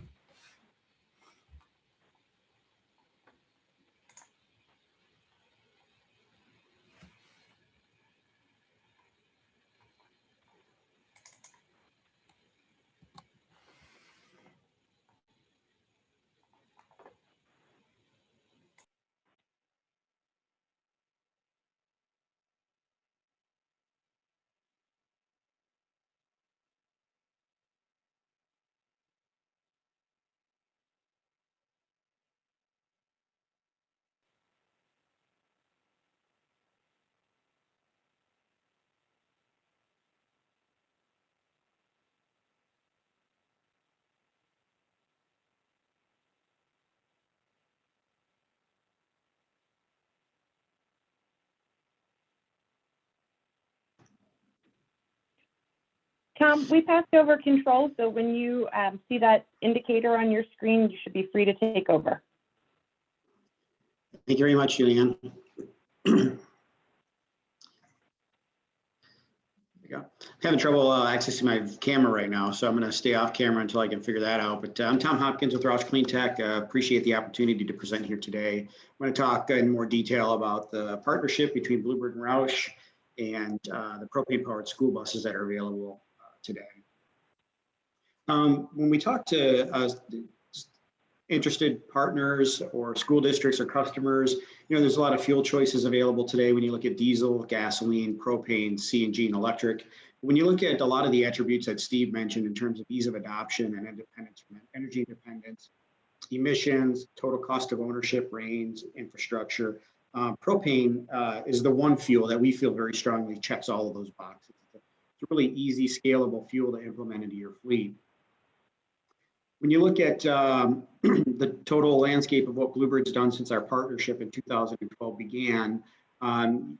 Tom, we passed over control, so when you see that indicator on your screen, you should be free to take over. Thank you very much, Julianne. There we go. I'm having trouble accessing my camera right now, so I'm going to stay off camera until I can figure that out. But I'm Tom Hopkins with Roush Clean Tech. Appreciate the opportunity to present here today. I'm going to talk in more detail about the partnership between Blue Bird and Roush and the propane-powered school buses that are available today. When we talk to interested partners or school districts or customers, there's a lot of fuel choices available today when you look at diesel, gasoline, propane, CNG, and electric. When you look at a lot of the attributes that Steve mentioned in terms of ease of adoption and independence from energy independence, emissions, total cost of ownership, range, infrastructure, propane is the one fuel that we feel very strongly checks all of those boxes. It's a really easy, scalable fuel to implement into your fleet. When you look at the total landscape of what Blue Bird's done since our partnership in 2012 began,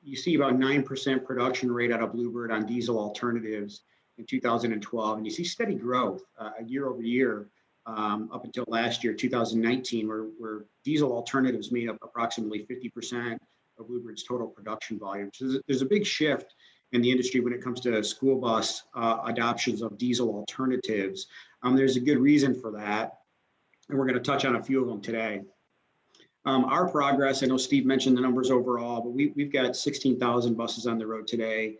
you see about 9% production rate out of Blue Bird on diesel alternatives in 2012, and you see steady growth year over year up until last year, 2019, where diesel alternatives made up approximately 50% of Blue Bird's total production volume. So there's a big shift in the industry when it comes to school bus adoptions of diesel alternatives. There's a good reason for that, and we're going to touch on a few of them today. Our progress, I know Steve mentioned the numbers overall, but we've got 16,000 buses on the road today,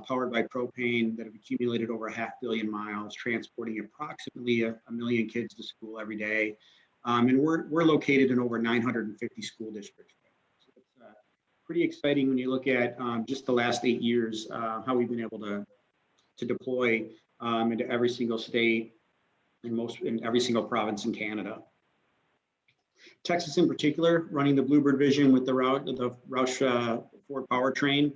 powered by propane that have accumulated over 500 million miles, transporting approximately a million kids to school every day. And we're located in over 950 school districts. So it's pretty exciting when you look at just the last 8 years, how we've been able to deploy into every single state and in every single province in Canada. Texas in particular, running the Blue Bird vision with the Roush Ford powertrain.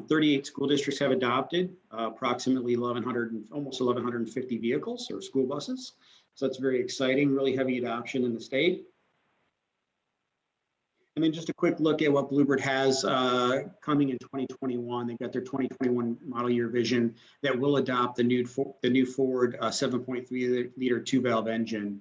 38 school districts have adopted approximately 1,100, almost 1,150 vehicles or school buses. So that's very exciting, really heavy adoption in the state. And then just a quick look at what Blue Bird has coming in 2021. They've got their 2021 model year vision that will adopt the new Ford 7.3 liter 2-valve engine.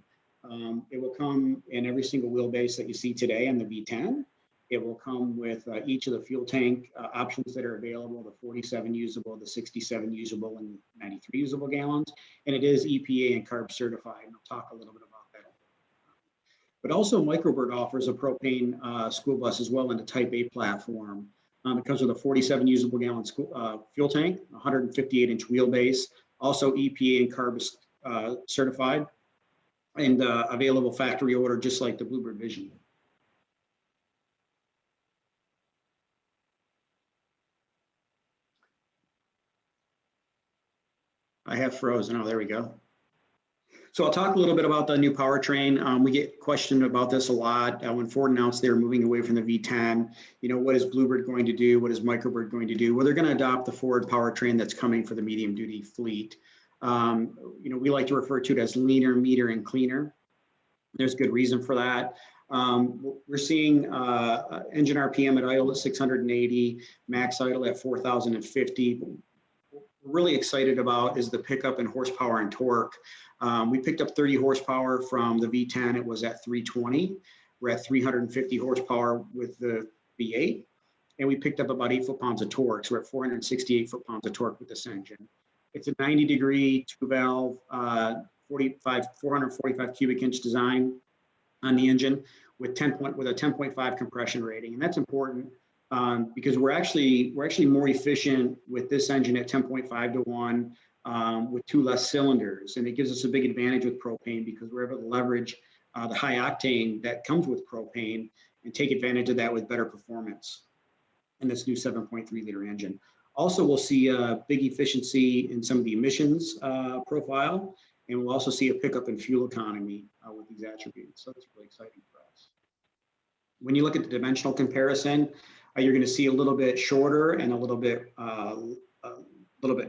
It will come in every single wheelbase that you see today on the V10. It will come with each of the fuel tank options that are available, the 47 usable, the 67 usable, and 93 usable gallons. And it is EPA and CARB certified. And I'll talk a little bit about that. But also Microbird offers a propane school bus as well in the Type A platform. It comes with a 47 usable gallon fuel tank, 158-inch wheelbase, also EPA and CARB certified, and available factory order, just like the Blue Bird Vision. I have frozen. Oh, there we go. So I'll talk a little bit about the new powertrain. We get questioned about this a lot. When Ford announced they were moving away from the V10, what is Blue Bird going to do? What is Microbird going to do? Well, they're going to adopt the Ford powertrain that's coming for the medium duty fleet. We like to refer to it as leaner, meaner, and cleaner. There's good reason for that. We're seeing engine RPM at idle at 680, max idle at 4,050. We're really excited about is the pickup in horsepower and torque. We picked up 30 horsepower from the V10. It was at 320. We're at 350 horsepower with the V8. And we picked up about 8 foot-pounds of torque. So we're at 468 foot-pounds of torque with this engine. It's a 90-degree 2-valve, 445 cubic inch design on the engine with a 10.5 compression rating. And that's important because we're actually more efficient with this engine at 10.5 to 1 with 2 less cylinders. And it gives us a big advantage with propane because we're able to leverage the high octane that comes with propane and take advantage of that with better performance in this new 7.3 liter engine. Also, we'll see a big efficiency in some of the emissions profile, and we'll also see a pickup in fuel economy with these attributes. So that's really exciting for us. When you look at the dimensional comparison, you're going to see a little bit shorter and a little bit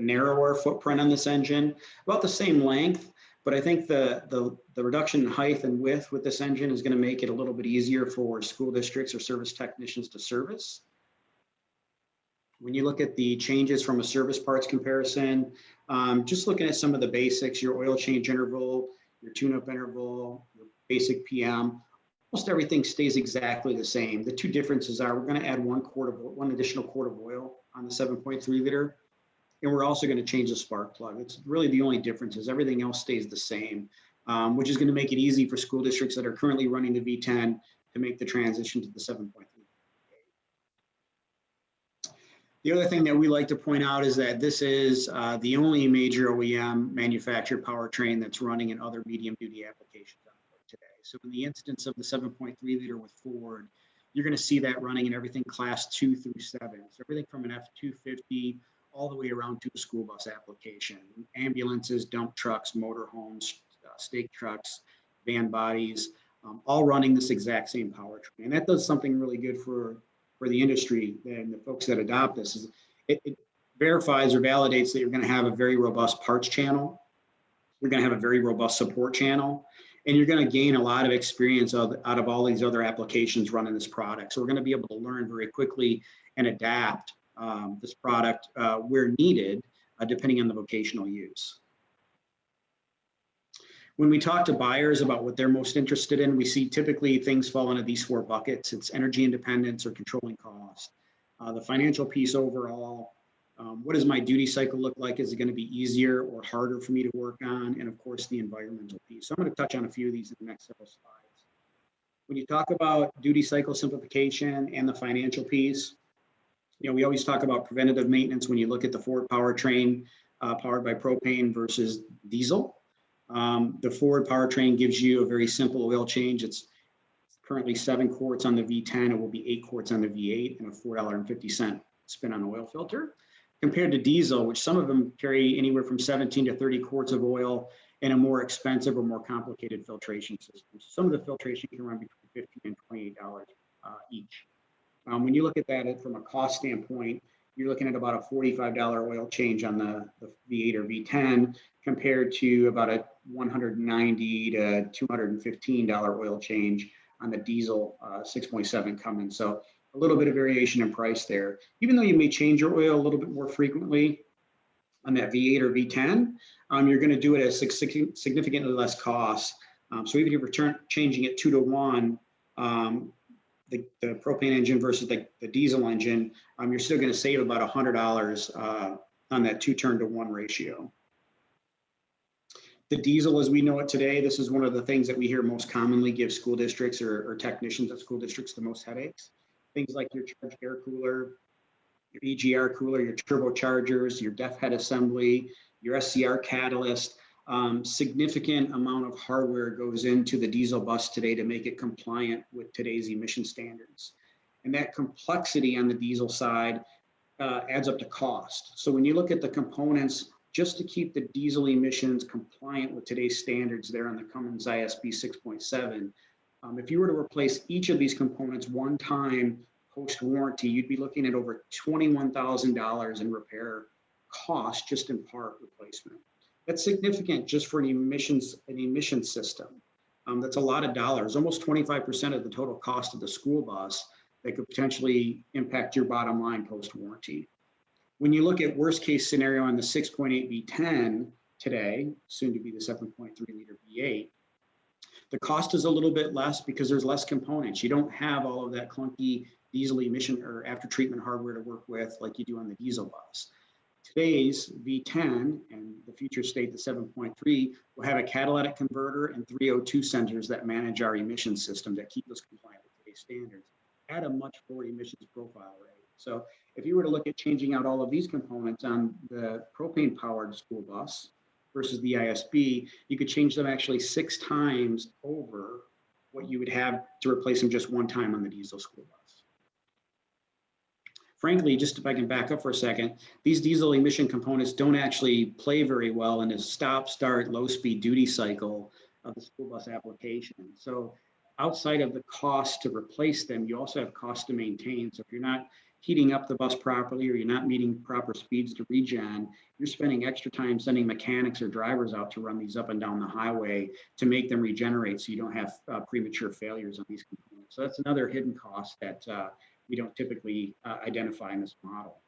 narrower footprint on this engine, about the same length. But I think the reduction in height and width with this engine is going to make it a little bit easier for school districts or service technicians to service. When you look at the changes from a service parts comparison, just looking at some of the basics, your oil change interval, your tune-up interval, your basic PM, almost everything stays exactly the same. The two differences are we're going to add one additional quart of oil on the 7.3 liter, and we're also going to change the spark plug. It's really the only difference is everything else stays the same, which is going to make it easy for school districts that are currently running the V10 to make the transition to the 7.3. The other thing that we like to point out is that this is the only major OEM manufactured powertrain that's running in other medium duty applications out there today. So in the instance of the 7.3 liter with Ford, you're going to see that running in everything class 2 through 7. So everything from an F-250 all the way around to a school bus application, ambulances, dump trucks, motorhomes, stake trucks, van bodies, all running this exact same powertrain. And that does something really good for the industry and the folks that adopt this. Is it verifies or validates that you're going to have a very robust parts channel. You're going to have a very robust support channel, and you're going to gain a lot of experience out of all these other applications running this product. So we're going to be able to learn very quickly and adapt this product where needed, depending on the vocational use. When we talk to buyers about what they're most interested in, we see typically things fall into these 4 buckets. It's energy independence or controlling cost, the financial piece overall, what does my duty cycle look like? Is it going to be easier or harder for me to work on? And of course, the environmental piece. So I'm going to touch on a few of these in the next several slides. When you talk about duty cycle simplification and the financial piece, we always talk about preventative maintenance when you look at the Ford powertrain powered by propane versus diesel. The Ford powertrain gives you a very simple oil change. It's currently 7 quarts on the V10. It will be 8 quarts on the V8 and a $4.50 spin on oil filter. Compared to diesel, which some of them carry anywhere from 17 to 30 quarts of oil and a more expensive or more complicated filtration system. Some of the filtration can run between $15 and $28 each. When you look at that from a cost standpoint, you're looking at about a $45 oil change on the V8 or V10 compared to about a $190 to $215 oil change on the diesel 6.7 Cummins. So a little bit of variation in price there. Even though you may change your oil a little bit more frequently on that V8 or V10, you're going to do it at significantly less cost. So even if you're changing it 2 to 1, the propane engine versus the diesel engine, you're still going to save about $100 on that 2 to 1 ratio. The diesel, as we know it today, this is one of the things that we hear most commonly give school districts or technicians at school districts the most headaches. Things like your charged air cooler, your EGR cooler, your turbochargers, your DEF head assembly, your SCR catalyst. Significant amount of hardware goes into the diesel bus today to make it compliant with today's emission standards. And that complexity on the diesel side adds up to cost. So when you look at the components, just to keep the diesel emissions compliant with today's standards there on the Cummins ISB 6.7, if you were to replace each of these components one time post-warranty, you'd be looking at over $21,000 in repair cost just in part replacement. That's significant just for an emission system. That's a lot of dollars, almost 25% of the total cost of the school bus that could potentially impact your bottom line post-warranty. When you look at worst case scenario on the 6.8 V10 today, soon to be the 7.3 liter V8, the cost is a little bit less because there's less components. You don't have all of that clunky diesel emission or after treatment hardware to work with like you do on the diesel bus. Today's V10 and the future state, the 7.3, will have a catalytic converter and 3 O2 sensors that manage our emission system that keep us compliant with today's standards at a much lower emissions profile rate. So if you were to look at changing out all of these components on the propane powered school bus versus the ISB, you could change them actually 6 times over what you would have to replace them just one time on the diesel school bus. Frankly, just if I can back up for a second, these diesel emission components don't actually play very well in a stop, start, low speed duty cycle of the school bus application. So outside of the cost to replace them, you also have cost to maintain. So if you're not heating up the bus properly or you're not meeting proper speeds to regen, you're spending extra time sending mechanics or drivers out to run these up and down the highway to make them regenerate so you don't have premature failures on these components. So that's another hidden cost that we don't typically identify in this model.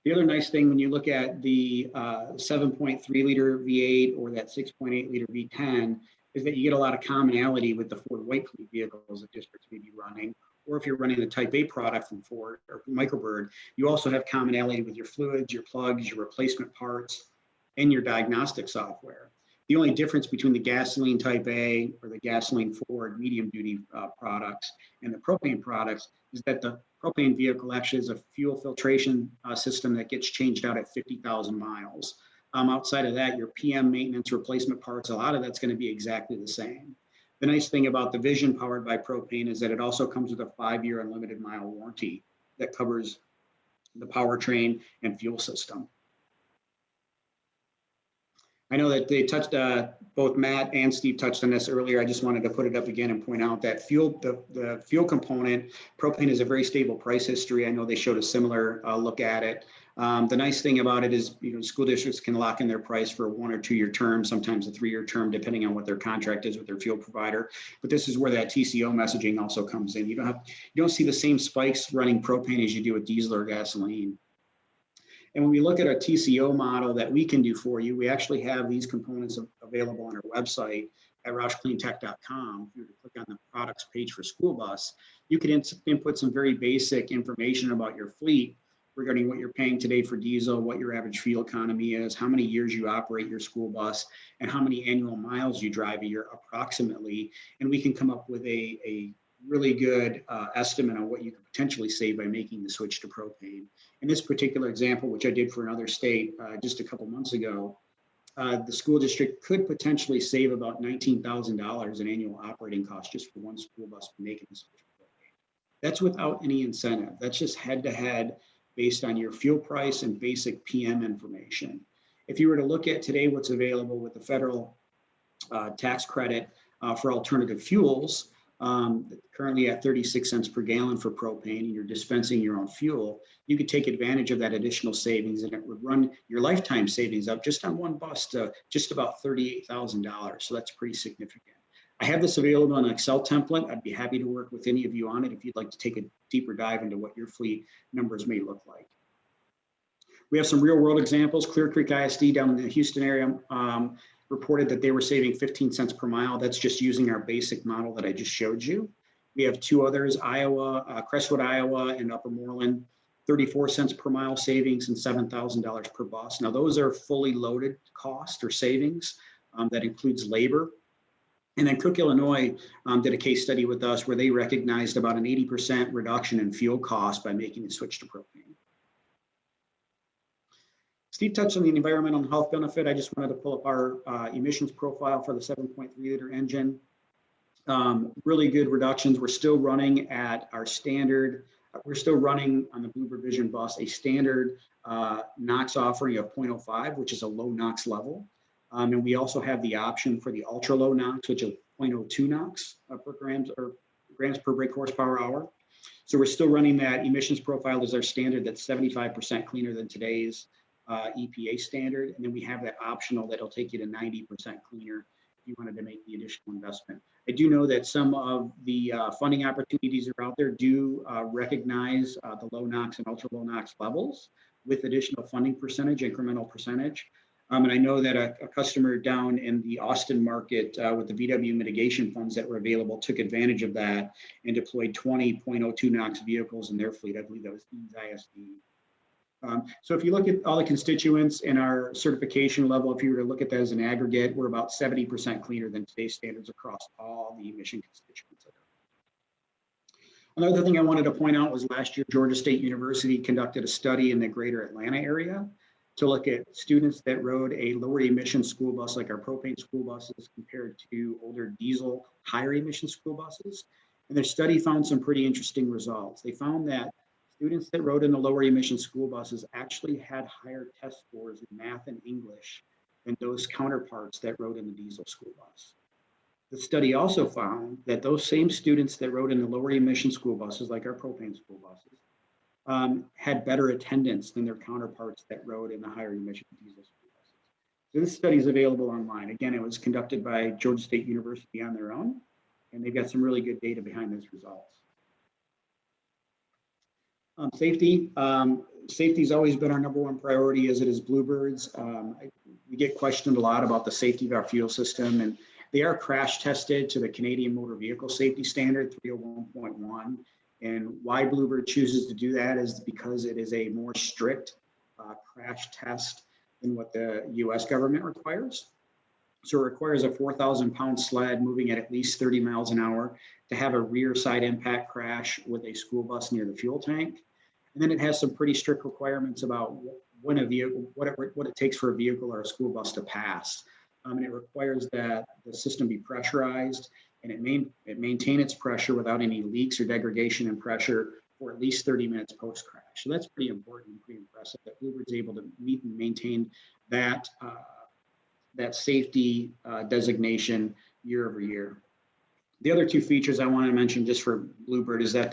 The other nice thing when you look at the 7.3 liter V8 or that 6.8 liter V10 is that you get a lot of commonality with the Ford White Fleet vehicles that districts may be running. Or if you're running the Type A product from Ford or Microbird, you also have commonality with your fluids, your plugs, your replacement parts, and your diagnostic software. The only difference between the gasoline Type A or the gasoline Ford medium duty products and the propane products is that the propane vehicle actually has a fuel filtration system that gets changed out at 50,000 miles. Outside of that, your PM maintenance replacement parts, a lot of that's going to be exactly the same. The nice thing about the Vision powered by propane is that it also comes with a 5-year unlimited mile warranty that covers the powertrain and fuel system. I know that they touched, both Matt and Steve touched on this earlier. I just wanted to put it up again and point out that the fuel component, propane is a very stable price history. I know they showed a similar look at it. The nice thing about it is, school districts can lock in their price for a 1 or 2 year term, sometimes a 3-year term, depending on what their contract is with their fuel provider. But this is where that TCO messaging also comes in. You don't see the same spikes running propane as you do with diesel or gasoline. And when we look at our TCO model that we can do for you, we actually have these components available on our website at roushcleantech.com. If you were to click on the products page for school bus, you could input some very basic information about your fleet regarding what you're paying today for diesel, what your average fuel economy is, how many years you operate your school bus, and how many annual miles you drive a year approximately. And we can come up with a really good estimate on what you could potentially save by making the switch to propane. In this particular example, which I did for another state just a couple months ago, the school district could potentially save about $19,000 in annual operating costs just for one school bus making the switch to propane. That's without any incentive. That's just head-to-head based on your fuel price and basic PM information. If you were to look at today what's available with the federal tax credit for alternative fuels, currently at 36 cents per gallon for propane, and you're dispensing your own fuel, you could take advantage of that additional savings, and it would run your lifetime savings up just on one bus to just about $38,000. So that's pretty significant. I have this available in an Excel template. I'd be happy to work with any of you on it if you'd like to take a deeper dive into what your fleet numbers may look like. We have some real world examples. Clear Creek ISD down in the Houston area reported that they were saving 15 cents per mile. That's just using our basic model that I just showed you. We have two others, Iowa, Crestwood, Iowa, and Upper Moreland, 34 cents per mile savings and $7,000 per bus. Now those are fully loaded cost or savings that includes labor. And then Cook, Illinois did a case study with us where they recognized about an 80% reduction in fuel costs by making the switch to propane. Steve touched on the environmental and health benefit. I just wanted to pull up our emissions profile for the 7.3 liter engine. Really good reductions. We're still running at our standard. We're still running on the Bluebird Vision bus a standard NOx offering of 0.05, which is a low NOx level. And we also have the option for the ultra low NOx, which is 0.02 NOx per grams per brake horsepower hour. So we're still running that emissions profile as our standard that's 75% cleaner than today's EPA standard. And then we have that optional that'll take you to 90% cleaner if you wanted to make the additional investment. I do know that some of the funding opportunities that are out there do recognize the low NOx and ultra low NOx levels with additional funding percentage, incremental percentage. And I know that a customer down in the Austin market with the VW mitigation funds that were available took advantage of that and deployed 20 0.02 NOx vehicles in their fleet. I believe that was ISD. So if you look at all the constituents in our certification level, if you were to look at that as an aggregate, we're about 70% cleaner than today's standards across all the emission constituents. Another thing I wanted to point out was last year, Georgia State University conducted a study in the greater Atlanta area to look at students that rode a lower emission school bus like our propane school buses compared to older diesel higher emission school buses. And their study found some pretty interesting results. They found that students that rode in the lower emission school buses actually had higher test scores in math and English than those counterparts that rode in the diesel school bus. The study also found that those same students that rode in the lower emission school buses, like our propane school buses, had better attendance than their counterparts that rode in the higher emission diesel school buses. So this study is available online. Again, it was conducted by Georgia State University on their own, and they've got some really good data behind those results. Safety. Safety has always been our #1 priority, as it is Bluebird's. We get questioned a lot about the safety of our fuel system, and they are crash tested to the Canadian Motor Vehicle Safety Standard 301.1. And why Bluebird chooses to do that is because it is a more strict crash test than what the US government requires. So it requires a 4,000-pound sled moving at least 30 miles an hour to have a rear side impact crash with a school bus near the fuel tank. And then it has some pretty strict requirements about when a vehicle, what it takes for a vehicle or a school bus to pass. And it requires that the system be pressurized and it maintain its pressure without any leaks or degradation in pressure for at least 30 minutes post-crash. So that's pretty important and pretty impressive that Bluebird's able to meet and maintain that, that safety designation year over year. The other two features I want to mention just for Bluebird is that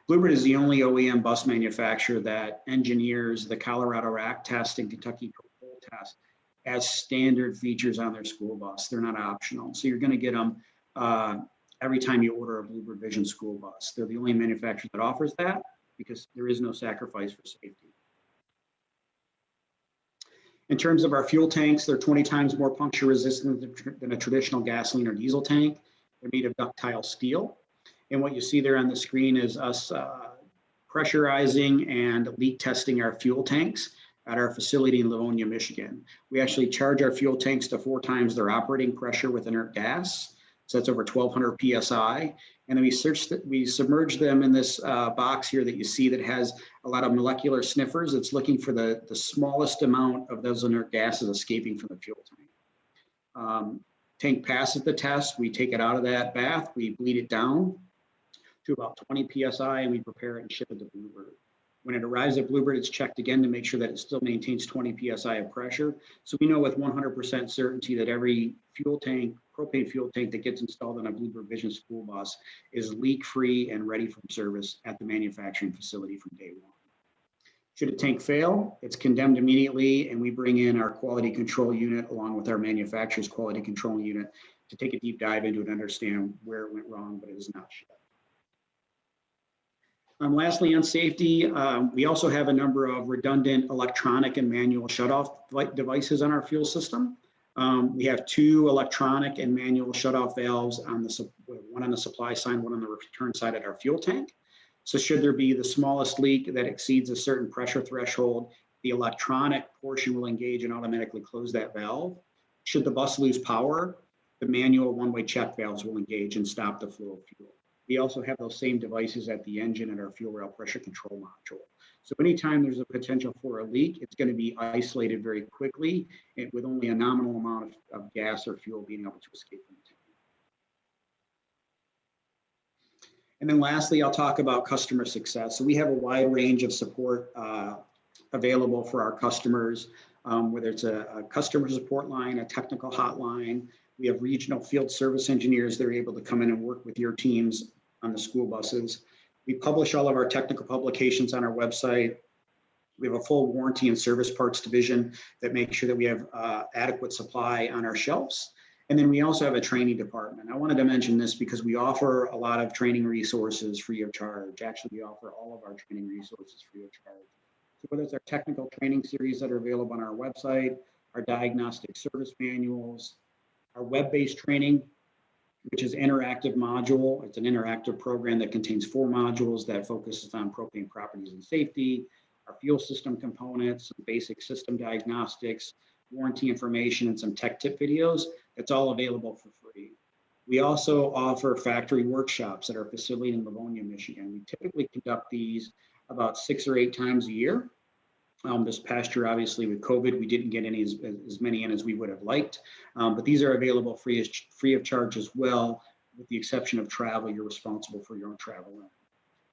Bluebird is the only OEM bus manufacturer that engineers the Colorado RAC test and Kentucky Pro test as standard features on their school bus. They're not optional. So you're going to get them every time you order a Bluebird Vision school bus. They're the only manufacturer that offers that because there is no sacrifice for safety. In terms of our fuel tanks, they're 20 times more puncture resistant than a traditional gasoline or diesel tank. They're made of ductile steel. And what you see there on the screen is us pressurizing and leak testing our fuel tanks at our facility in Livonia, Michigan. We actually charge our fuel tanks to 4 times their operating pressure with inert gas. So that's over 1200 PSI. And then we submerge them in this box here that you see that has a lot of molecular sniffers. It's looking for the smallest amount of those inert gases escaping from the fuel tank. Tank passes the test. We take it out of that bath. We bleed it down to about 20 PSI and we prepare it and ship it to Bluebird. When it arrives at Bluebird, it's checked again to make sure that it still maintains 20 PSI of pressure. So we know with 100% certainty that every fuel tank, propane fuel tank that gets installed on a Bluebird Vision school bus is leak-free and ready for service at the manufacturing facility from day one. Should a tank fail, it's condemned immediately and we bring in our quality control unit along with our manufacturer's quality control unit to take a deep dive into it and understand where it went wrong, but it is not shut. Lastly, on safety, we also have a number of redundant electronic and manual shutoff devices on our fuel system. We have 2 electronic and manual shutoff valves on one on the supply side, one on the return side at our fuel tank. So should there be the smallest leak that exceeds a certain pressure threshold, the electronic portion will engage and automatically close that valve. Should the bus lose power, the manual one-way check valves will engage and stop the flow of fuel. We also have those same devices at the engine and our fuel rail pressure control module. So anytime there's a potential for a leak, it's going to be isolated very quickly and with only a nominal amount of gas or fuel being able to escape from the tank. And then lastly, I'll talk about customer success. So we have a wide range of support available for our customers, whether it's a customer support line, a technical hotline. We have regional field service engineers that are able to come in and work with your teams on the school buses. We publish all of our technical publications on our website. We have a full warranty and service parts division that makes sure that we have adequate supply on our shelves. And then we also have a training department. I wanted to mention this because we offer a lot of training resources free of charge. Actually, we offer all of our training resources free of charge. So whether it's our technical training series that are available on our website, our diagnostic service manuals, our web-based training, which is interactive module. It's an interactive program that contains 4 modules that focuses on propane properties and safety, our fuel system components, some basic system diagnostics, warranty information, and some tech tip videos. It's all available for free. We also offer factory workshops at our facility in Livonia, Michigan. We typically conduct these about 6 or 8 times a year. This past year, obviously with COVID, we didn't get as many in as we would have liked, but these are available free of charge as well, with the exception of travel. You're responsible for your own travel.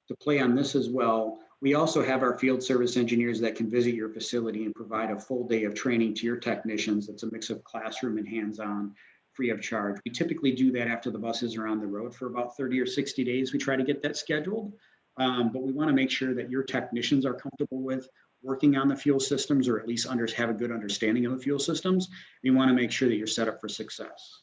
To play on this as well, we also have our field service engineers that can visit your facility and provide a full day of training to your technicians. It's a mix of classroom and hands-on, free of charge. We typically do that after the buses are on the road for about 30 or 60 days. We try to get that scheduled, but we want to make sure that your technicians are comfortable with working on the fuel systems, or at least have a good understanding of the fuel systems. You want to make sure that you're set up for success.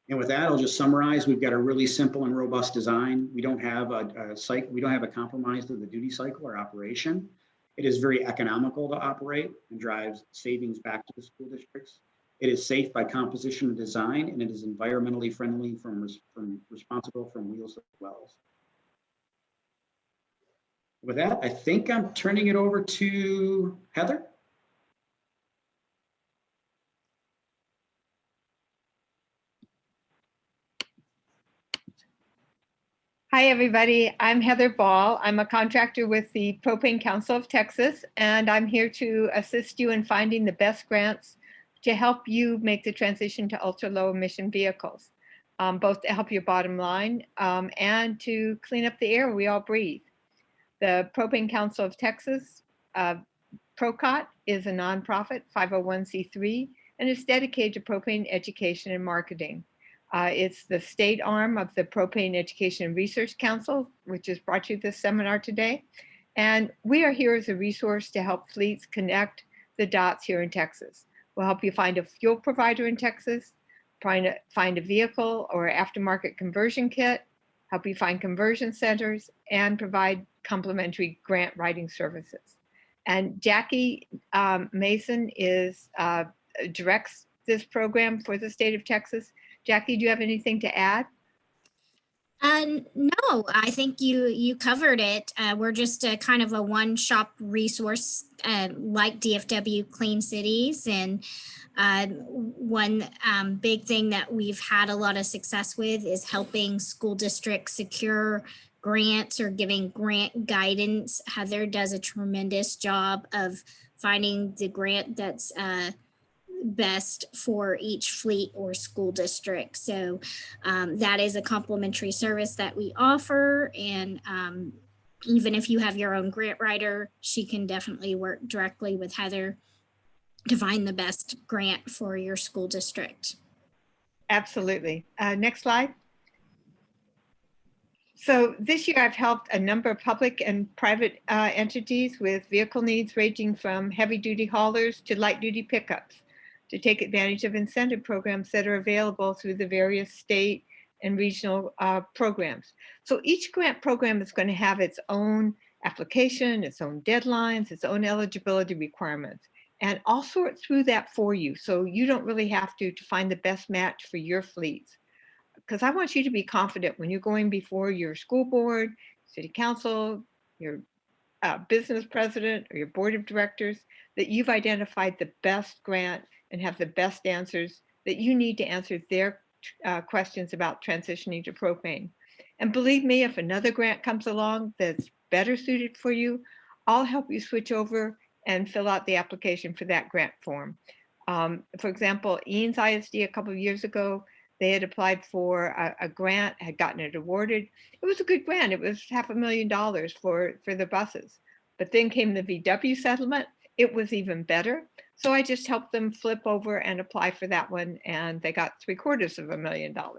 And with that, I'll just summarize. We've got a really simple and robust design. We don't have a compromise to the duty cycle or operation. It is very economical to operate and drives savings back to the school districts. It is safe by composition and design, and it is environmentally friendly responsible from wheels to wells. With that, I think I'm turning it over to Heather. Hi, everybody. I'm Heather Ball. I'm a contractor with the Propane Council of Texas, and I'm here to assist you in finding the best grants to help you make the transition to ultra-low emission vehicles, both to help your bottom line and to clean up the air we all breathe. The Propane Council of Texas, ProCOT, is a nonprofit 501c3 and is dedicated to propane education and marketing. It's the state arm of the Propane Education and Research Council, which has brought you this seminar today. And we are here as a resource to help fleets connect the dots here in Texas. We'll help you find a fuel provider in Texas, find a vehicle or aftermarket conversion kit, help you find conversion centers, and provide complimentary grant writing services. And Jackie Mason directs this program for the state of Texas. Jackie, do you have anything to add? No, I think you covered it. We're just kind of a one-shop resource like DFW Clean Cities. And one big thing that we've had a lot of success with is helping school districts secure grants or giving grant guidance. Heather does a tremendous job of finding the grant that's best for each fleet or school district. So that is a complimentary service that we offer. And even if you have your own grant writer, she can definitely work directly with Heather to find the best grant for your school district. Absolutely. Next slide. So this year I've helped a number of public and private entities with vehicle needs ranging from heavy duty haulers to light duty pickups to take advantage of incentive programs that are available through the various state and regional programs. So each grant program is going to have its own application, its own deadlines, its own eligibility requirements, and I'll sort through that for you. So you don't really have to find the best match for your fleets, because I want you to be confident when you're going before your school board, city council, your business president, or your board of directors, that you've identified the best grant and have the best answers that you need to answer their questions about transitioning to propane. And believe me, if another grant comes along that's better suited for you, I'll help you switch over and fill out the application for that grant form. For example, Eanes ISD a couple of years ago, they had applied for a grant, had gotten it awarded. It was a good grant. It was $500,000 for the buses. But then came the VW settlement. It was even better. So I just helped them flip over and apply for that one, and they got $750,000.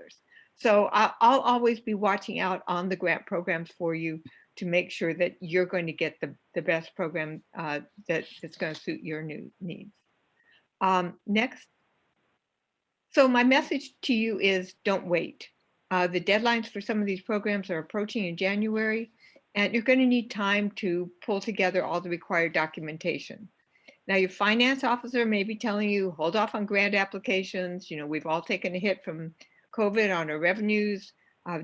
So I'll always be watching out on the grant programs for you to make sure that you're going to get the best program that's going to suit your new needs. Next. So my message to you is don't wait. The deadlines for some of these programs are approaching in January, and you're going to need time to pull together all the required documentation. Now, your finance officer may be telling you, hold off on grant applications. You know, we've all taken a hit from COVID on our revenues.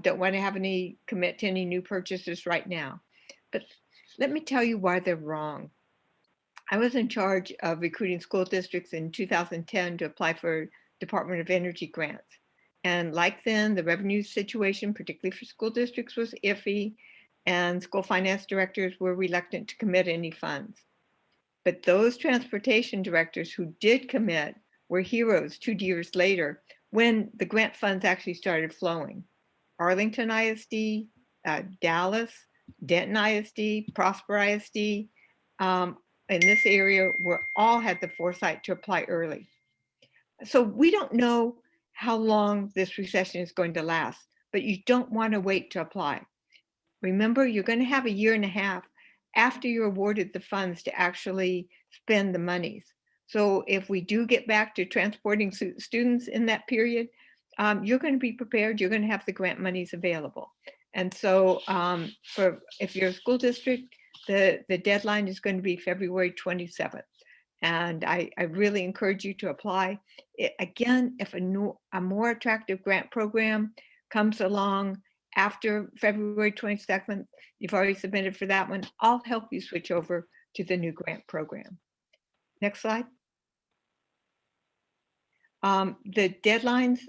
Don't want to have any commit to any new purchases right now. But let me tell you why they're wrong. I was in charge of recruiting school districts in 2010 to apply for Department of Energy grants. And like then, the revenue situation, particularly for school districts, was iffy, and school finance directors were reluctant to commit any funds. But those transportation directors who did commit were heroes 2 years later when the grant funds actually started flowing. Arlington ISD, Dallas, Denton ISD, Prosper ISD, in this area were all had the foresight to apply early. So we don't know how long this recession is going to last, but you don't want to wait to apply. Remember, you're going to have a year and a half after you're awarded the funds to actually spend the monies. So if we do get back to transporting students in that period, you're going to be prepared. You're going to have the grant monies available. And so if you're a school district, the deadline is going to be February 27th. And I really encourage you to apply. Again, if a more attractive grant program comes along after February 22nd, you've already submitted for that one, I'll help you switch over to the new grant program. Next slide. The deadlines,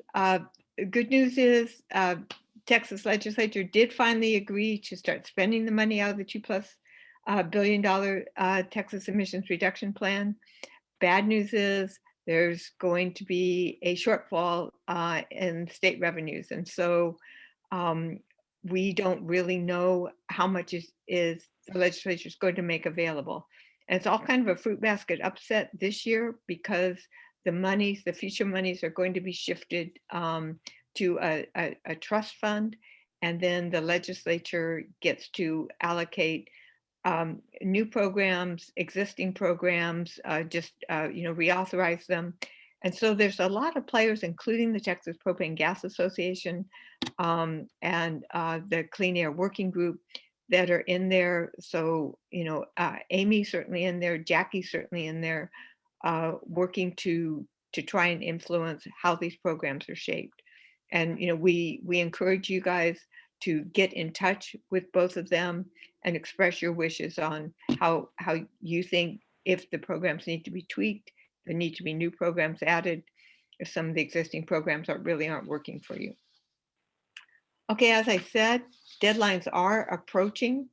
good news is Texas legislature did finally agree to start spending the money out of the $2+ billion Texas emissions reduction plan. Bad news is there's going to be a shortfall in state revenues. And so we don't really know how much is the legislature is going to make available. And it's all kind of a fruit basket upset this year because the future monies are going to be shifted to a trust fund. And then the legislature gets to allocate new programs, existing programs, reauthorize them. And so there's a lot of players, including the Texas Propane Gas Association and the Clean Air Working Group, that are in there. So, you know, Amy's certainly in there, Jackie's certainly in there, working to try and influence how these programs are shaped. And, you know, we encourage you guys to get in touch with both of them and express your wishes on how you think, if the programs need to be tweaked, there need to be new programs added, if some of the existing programs really aren't working for you. Okay, as I said, deadlines are approaching.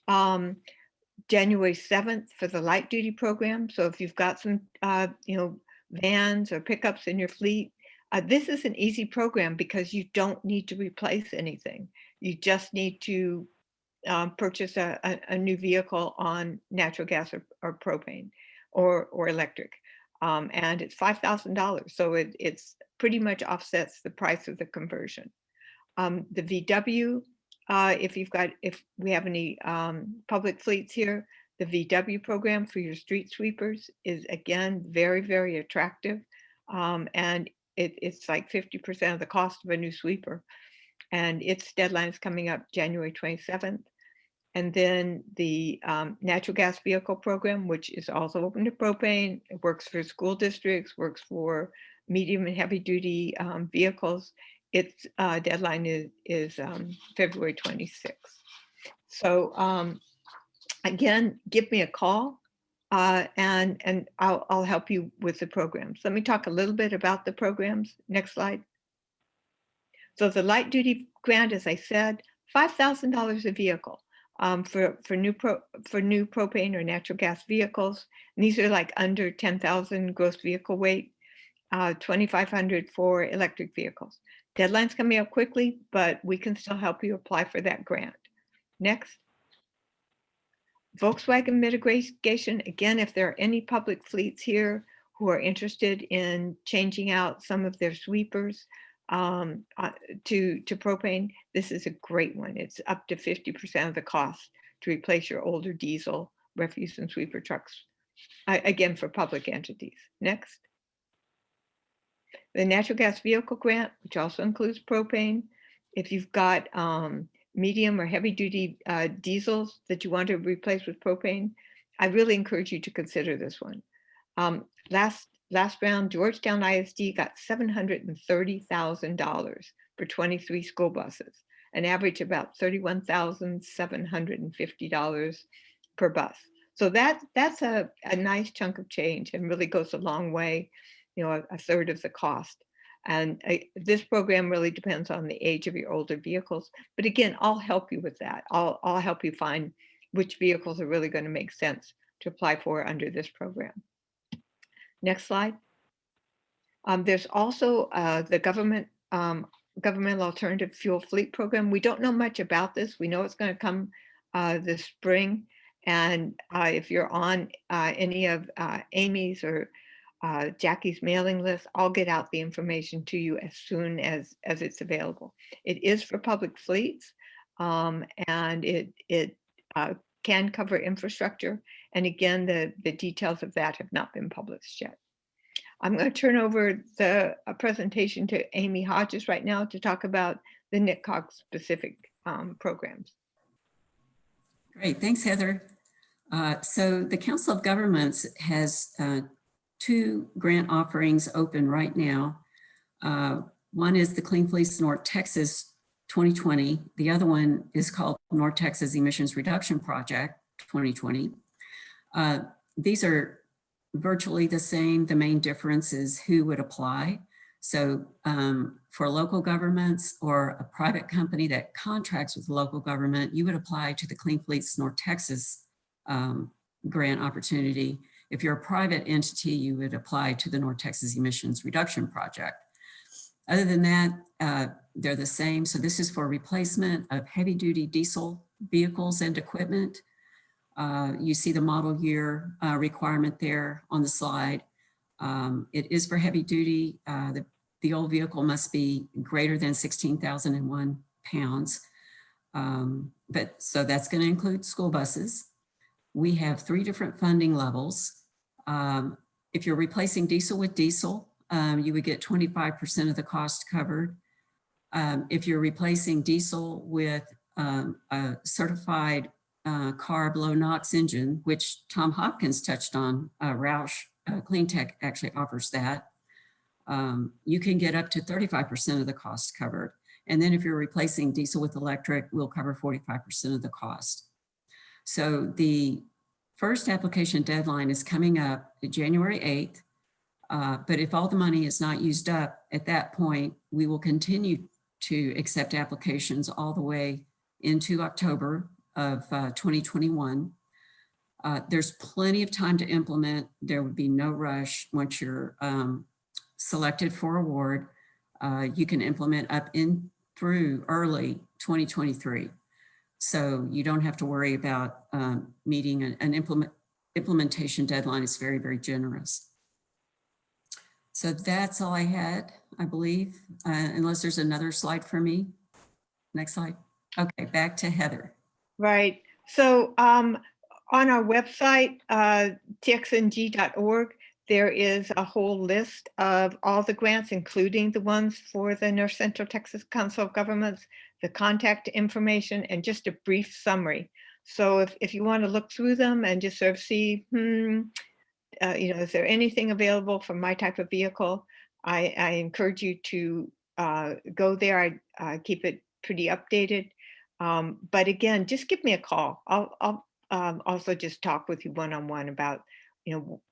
January 7th for the light duty program. So if you've got some, you know, vans or pickups in your fleet, this is an easy program because you don't need to replace anything. You just need to purchase a new vehicle on natural gas or propane or electric. And it's $5,000. So it's pretty much offsets the price of the conversion. The VW, if we have any public fleets here, the VW program for your street sweepers is again very, very attractive. And it's like 50% of the cost of a new sweeper. And its deadline is coming up January 27th. And then the natural gas vehicle program, which is also open to propane, it works for school districts, works for medium and heavy duty vehicles. Its deadline is February 26th. So again, give me a call and I'll help you with the programs. Let me talk a little bit about the programs. Next slide. So the light duty grant, as I said, $5,000 a vehicle for new propane or natural gas vehicles. And these are like under 10,000 gross vehicle weight, 2,500 for electric vehicles. Deadline's coming up quickly, but we can still help you apply for that grant. Next. Volkswagen mitigation, again, if there are any public fleets here who are interested in changing out some of their sweepers to propane, this is a great one. It's up to 50% of the cost to replace your older diesel refuse and sweeper trucks, again, for public entities. Next. The natural gas vehicle grant, which also includes propane. If you've got medium or heavy duty diesels that you want to replace with propane, I really encourage you to consider this one. Last round, Georgetown ISD got $730,000 for 23 school buses, an average about $31,750 per bus. So that's a nice chunk of change and really goes a long way, you know, a third of the cost. And this program really depends on the age of your older vehicles. But again, I'll help you with that. I'll help you find which vehicles are really going to make sense to apply for under this program. Next slide. There's also the governmental alternative fuel fleet program. We don't know much about this. We know it's going to come this spring. And if you're on any of Amy's or Jackie's mailing list, I'll get out the information to you as soon as it's available. It is for public fleets, and it can cover infrastructure. And again, the details of that have not been published yet. I'm going to turn over the presentation to Amy Hodges right now to talk about the NITCOG specific programs. Great, thanks, Heather. So the Council of Governments has 2 grant offerings open right now. One is the Clean Fleets North Texas 2020. The other one is called North Texas Emissions Reduction Project 2020. These are virtually the same. The main difference is who would apply. So for local governments or a private company that contracts with the local government, you would apply to the Clean Fleets North Texas grant opportunity. If you're a private entity, you would apply to the North Texas Emissions Reduction Project. Other than that, they're the same. So this is for replacement of heavy duty diesel vehicles and equipment. You see the model year requirement there on the slide. It is for heavy duty. The old vehicle must be greater than 16,001 pounds. So that's going to include school buses. We have 3 different funding levels. If you're replacing diesel with diesel, you would get 25% of the cost covered. If you're replacing diesel with a certified CARB low NOx engine, which Tom Hopkins touched on. Roush Clean Tech actually offers that. You can get up to 35% of the cost covered. And then if you're replacing diesel with electric, we'll cover 45% of the cost. So the first application deadline is coming up January 8th. But if all the money is not used up at that point, we will continue to accept applications all the way into October of 2021. There's plenty of time to implement. There would be no rush once you're selected for award. You can implement up in through early 2023. So you don't have to worry about meeting an implementation deadline. Is very, very generous. So that's all I had, I believe, unless there's another slide for me. Next slide. Okay, back to Heather. Right. So on our website, txng.org, there is a whole list of all the grants, including the ones for the North Central Texas Council of Governments, the contact information, and just a brief summary. So if you want to look through them and just sort of see, is there anything available for my type of vehicle? I encourage you to go there. I keep it pretty updated. But again, just give me a call. I'll also just talk with you one-on-one about,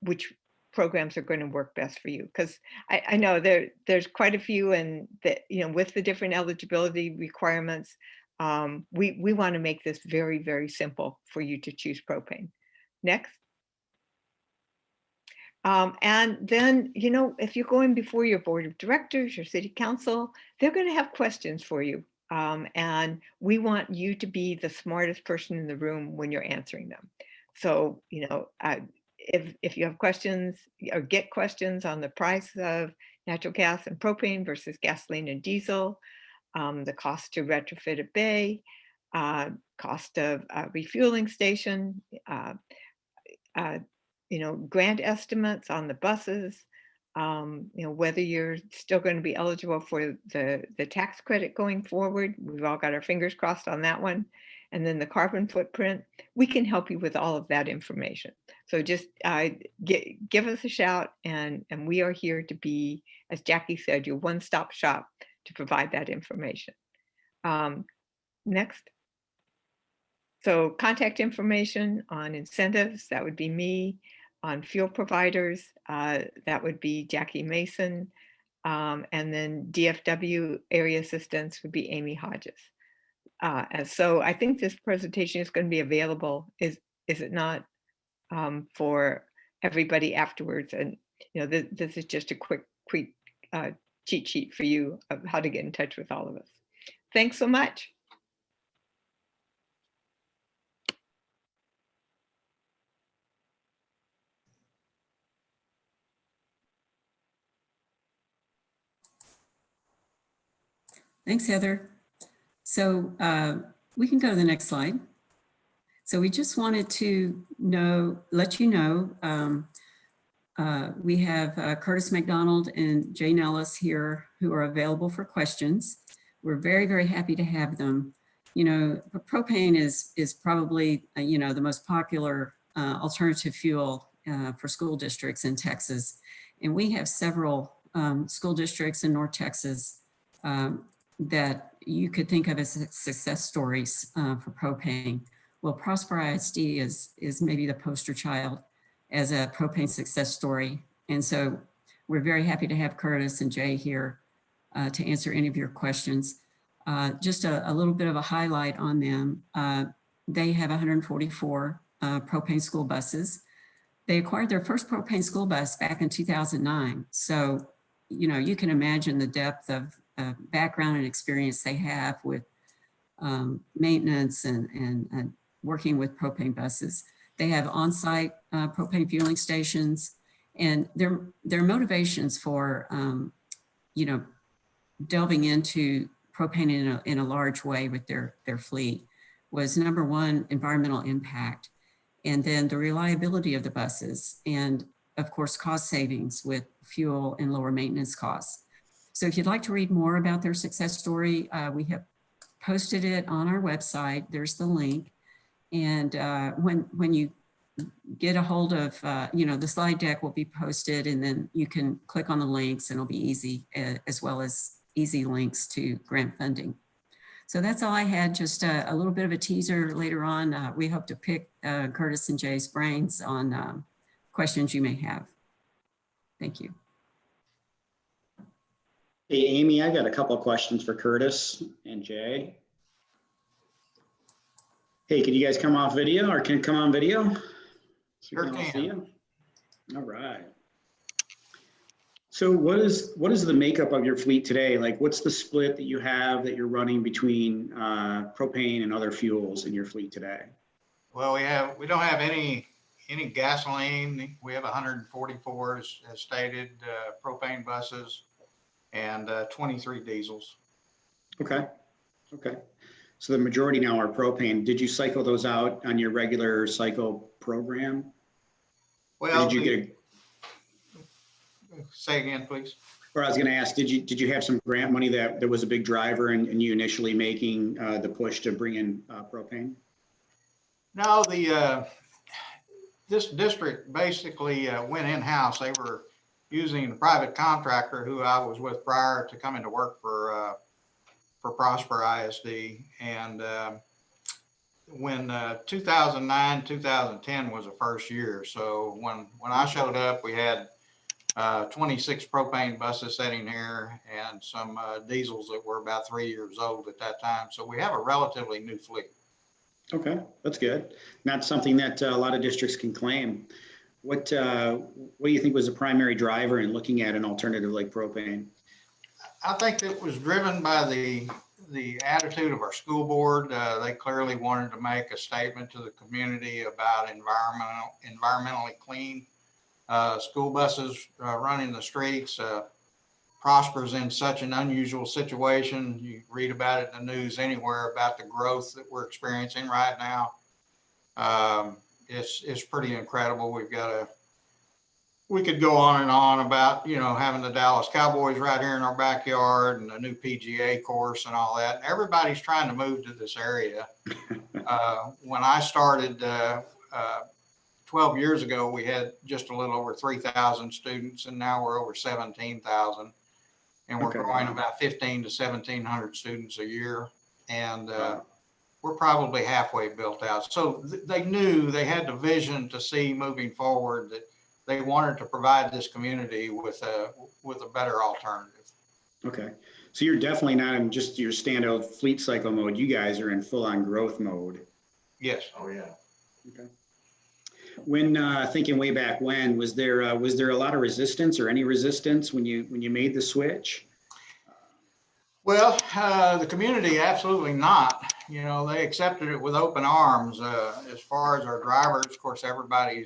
which programs are going to work best for you. Because I know there's quite a few, and that, with the different eligibility requirements, we want to make this very, very simple for you to choose propane. Next. And then, if you're going before your board of directors, your city council, they're going to have questions for you. And we want you to be the smartest person in the room when you're answering them. So, if you have questions or get questions on the price of natural gas and propane versus gasoline and diesel, the cost to retrofit a bay, cost of a refueling station, grant estimates on the buses, whether you're still going to be eligible for the tax credit going forward. We've all got our fingers crossed on that one. And then the carbon footprint, we can help you with all of that information. So just give us a shout, and we are here to be, as Jackie said, your one-stop shop to provide that information. Next. So contact information on incentives, that would be me. On fuel providers, that would be Jackie Mason. And then DFW area assistance would be Amy Hodges. And so I think this presentation is going to be available, is it not, for everybody afterwards? And this is just a quick cheat sheet for you of how to get in touch with all of us. Thanks so much. Thanks, Heather. So we can go to the next slide. So we just wanted to let you know, we have Curtis McDonald and Jane Ellis here who are available for questions. We're very, very happy to have them. Propane is probably, the most popular alternative fuel for school districts in Texas. And we have several school districts in North Texas that you could think of as success stories for propane. Well, Prosper ISD is maybe the poster child as a propane success story. And so we're very happy to have Curtis and Jay here to answer any of your questions. Just a little bit of a highlight on them. They have 144 propane school buses. They acquired their first propane school bus back in 2009. So, you can imagine the depth of background and experience they have with maintenance and working with propane buses. They have on-site propane fueling stations, and their motivations for delving into propane in a large way with their fleet was, number one, environmental impact, and then the reliability of the buses, and of course cost savings with fuel and lower maintenance costs. So if you'd like to read more about their success story, we have posted it on our website. There's the link. And when you get a hold of, the slide deck will be posted, and then you can click on the links and it'll be easy, as well as easy links to grant funding. So that's all I had, just a little bit of a teaser later on. We hope to pick Curtis and Jay's brains on questions you may have. Thank you. Hey, Amy, I got a couple of questions for Curtis and Jay. Hey, can you guys come off video, or can come on video? So we Sure all can. see you? All right. So what is the makeup of your fleet today? Like, what's the split that you have that you're running between propane and other fuels in your fleet today? Well, we don't have any gasoline. We have 144, as stated, propane buses, and 23 diesels. Okay. Okay. So the majority now are propane. Did you cycle those out on your regular cycle program? Or Well, did you get say again, please. or I was going to ask, did you have some grant money that was a big driver in you initially making the push to bring in propane? No, this district basically went in-house. They were using a private contractor who I was with prior to coming to work for Prosper ISD. And when 2009, 2010 was the first year. So when I showed up, we had 26 propane buses sitting here and some diesels that were about 3 years old at that time. So we have a relatively new fleet. Okay, that's good. Not something that a lot of districts can claim. What do you think was the primary driver in looking at an alternative like propane? I think it was driven by the attitude of our school board. They clearly wanted to make a statement to the community about environmentally clean school buses running the streets. Prosper's in such an unusual situation. You read about it in the news anywhere about the growth that we're experiencing right now. It's pretty incredible. We could go on and on about, having the Dallas Cowboys right here in our backyard and a new PGA course and all that. Everybody's trying to move to this area. When I started 12 years ago, we had just a little over 3,000 students, and now we're over 17,000. And we're Okay. growing about 1,500 to 1,700 students a year. And we're probably halfway built out. So they knew they had the vision to see moving forward that they wanted to provide this community with a better alternative. Okay, so you're definitely not in just your standard fleet cycle mode. You guys are in full-on growth mode. Yes. Oh, yeah. Okay. When thinking way back when, was there a lot of resistance or any resistance when you made the switch? Well, the community, absolutely not. They accepted it with open arms. As far as our drivers, of course, everybody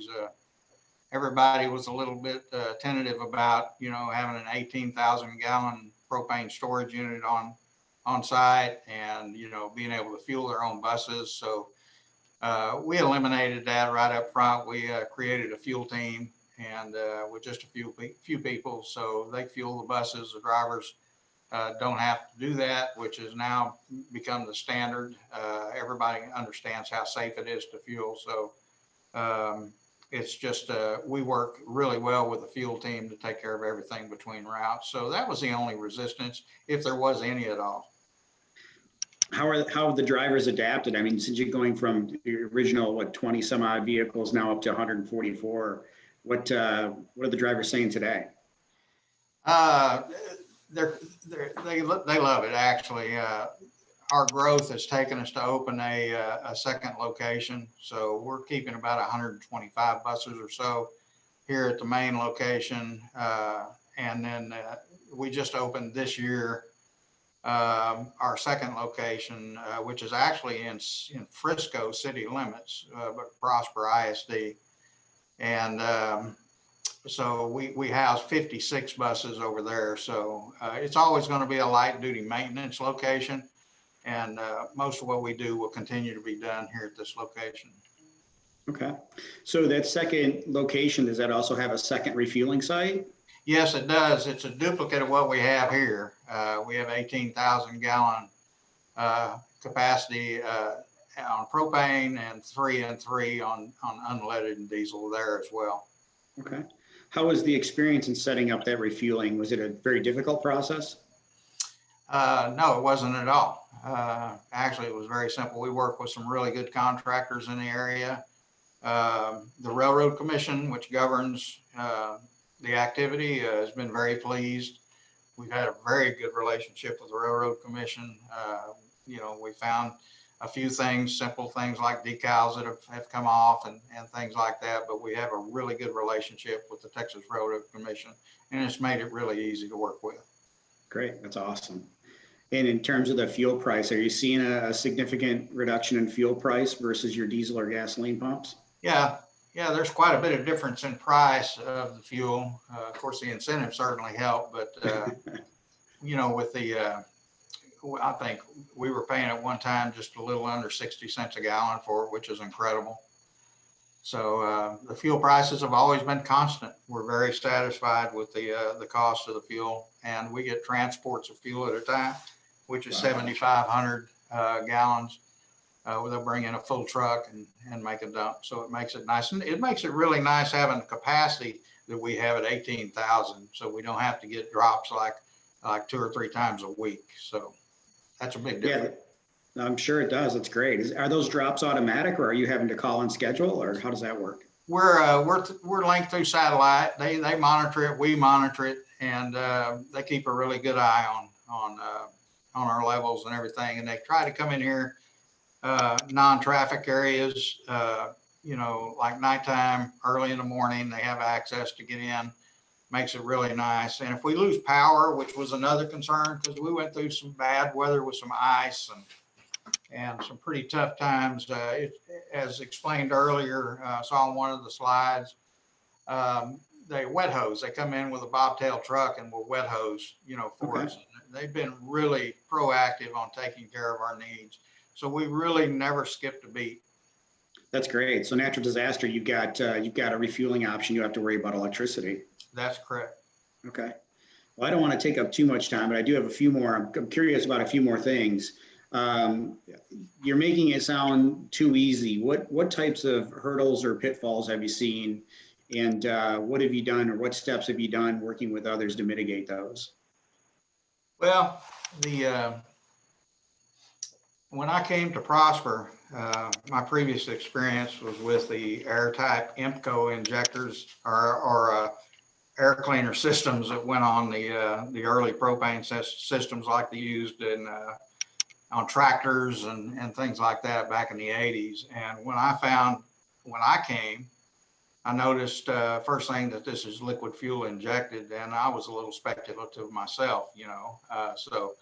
was a little bit tentative about, having an 18,000 gallon propane storage unit on site and, being able to fuel their own buses. So we eliminated that right up front. We created a fuel team and with just a few people, so they fuel the buses. The drivers don't have to do that, which has now become the standard. Everybody understands how safe it is to fuel. So it's just, we work really well with the fuel team to take care of everything between routes. So that was the only resistance, if there was any at all. How have the drivers adapted? I mean, since you're going from the original, 20 some odd vehicles now up to 144, what are the drivers saying today? They love it, actually. Our growth has taken us to open a second location. So we're keeping about 125 buses or so here at the main location. And then we just opened this year our second location, which is actually in Frisco city limits, but Prosper ISD. And so we house 56 buses over there. So it's always going to be a light duty maintenance location. And most of what we do will continue to be done here at this location. Okay. So that second location, does that also have a second refueling site? Yes, it does. It's a duplicate of what we have here. We have 18,000 gallon capacity on propane and 3 and 3 on unleaded and diesel there as well. Okay. How was the experience in setting up that refueling? Was it a very difficult process? No, it wasn't at all. Actually, it was very simple. We work with some really good contractors in the area. The Railroad Commission, which governs the activity, has been very pleased. We've had a very good relationship with the Railroad Commission. We found a few things, simple things like decals that have come off and things like that, but we have a really good relationship with the Texas Railroad Commission, and it's made it really easy to work with. Great, that's awesome. And in terms of the fuel price, are you seeing a significant reduction in fuel price versus your diesel or gasoline pumps? Yeah, there's quite a bit of difference in price of the fuel. Of course, the incentives certainly help, but with the I think we were paying at one time just a little under 60 cents a gallon for it, which is incredible. So the fuel prices have always been constant. We're very satisfied with the cost of the fuel, and we get transports of fuel at a time, which is 7,500 gallons. They'll bring in a full truck and make a dump. So it makes it nice. And it makes it really nice having the capacity that we have at 18,000. So we don't have to get drops like 2 or 3 times a week. So that's a big difference. Yeah, I'm sure it does. It's great. Are those drops automatic, or are you having to call and schedule, or how does that work? We're linked through satellite. They monitor it, we monitor it, and they keep a really good eye on our levels and everything. And they try to come in here non-traffic areas, like nighttime, early in the morning. They have access to get in. Makes it really nice. And if we lose power, which was another concern, because we went through some bad weather with some ice and some pretty tough times, as explained earlier, saw on one of the slides, they wet hose. They come in with a bobtail truck and will wet hose, for us. They've been really proactive on taking care of our needs. So we really never skipped a beat. That's great. So natural disaster, you've got a refueling option. You don't have to worry about electricity. That's correct. Okay. Well, I don't want to take up too much time, but I do have a few more. I'm curious about a few more things. You're making it sound too easy. What types of hurdles or pitfalls have you seen? And what have you done, or what steps have you done working with others to mitigate those? Well, when I came to Prosper, my previous experience was with the air-type IMPCO injectors or air cleaner systems that went on the early propane systems like they used on tractors and things like that back in the 80s. And when I came, I noticed first thing that this is liquid fuel injected, and I was a little speculative myself, so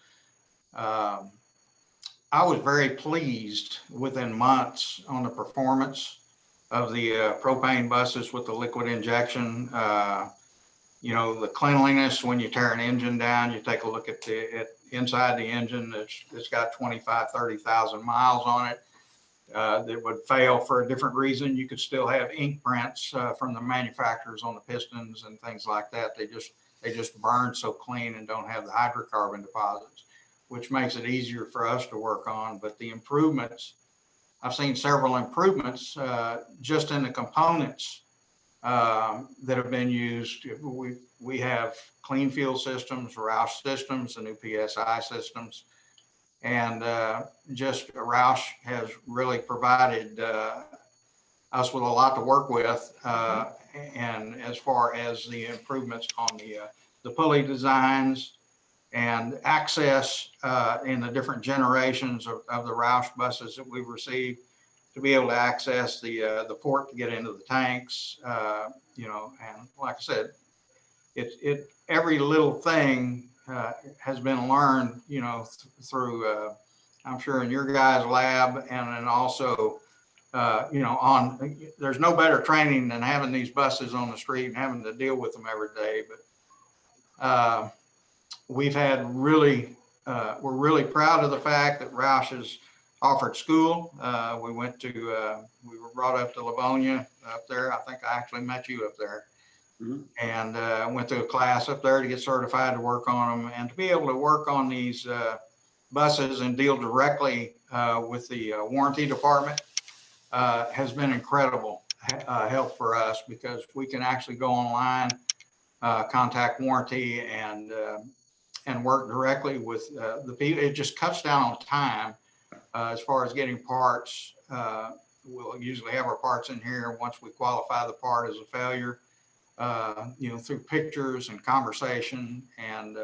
I was very pleased within months on the performance of the propane buses with the liquid injection. The cleanliness when you tear an engine down, you take a look at inside the engine that's got 25, 30,000 miles on it that would fail for a different reason. You could still have ink prints from the manufacturers on the pistons and things like that. They just burn so clean and don't have the hydrocarbon deposits, which makes it easier for us to work on. But the improvements, I've seen several improvements just in the components that have been used. We have clean fuel systems, Roush systems, the new PSI systems, and just Roush has really provided us with a lot to work with. And as far as the improvements on the pulley designs and access in the different generations of the Roush buses that we've received, to be able to access the port to get into the tanks, and like I said, every little thing has been learned, through, I'm sure in your guys' lab, and then also, there's no better training than having these buses on the street and having to deal with them every day. But we've had we're really proud of the fact that Roush has offered school. We were brought up to Livonia up there. I think I actually met you up there. Mm-hmm. And went to a class up there to get certified to work on them, and to be able to work on these buses and deal directly with the warranty department has been incredible help for us, because we can actually go online, contact warranty, and work directly with the people. It just cuts down on time as far as getting parts. We'll usually have our parts in here once we qualify the part as a failure, through pictures and conversation, and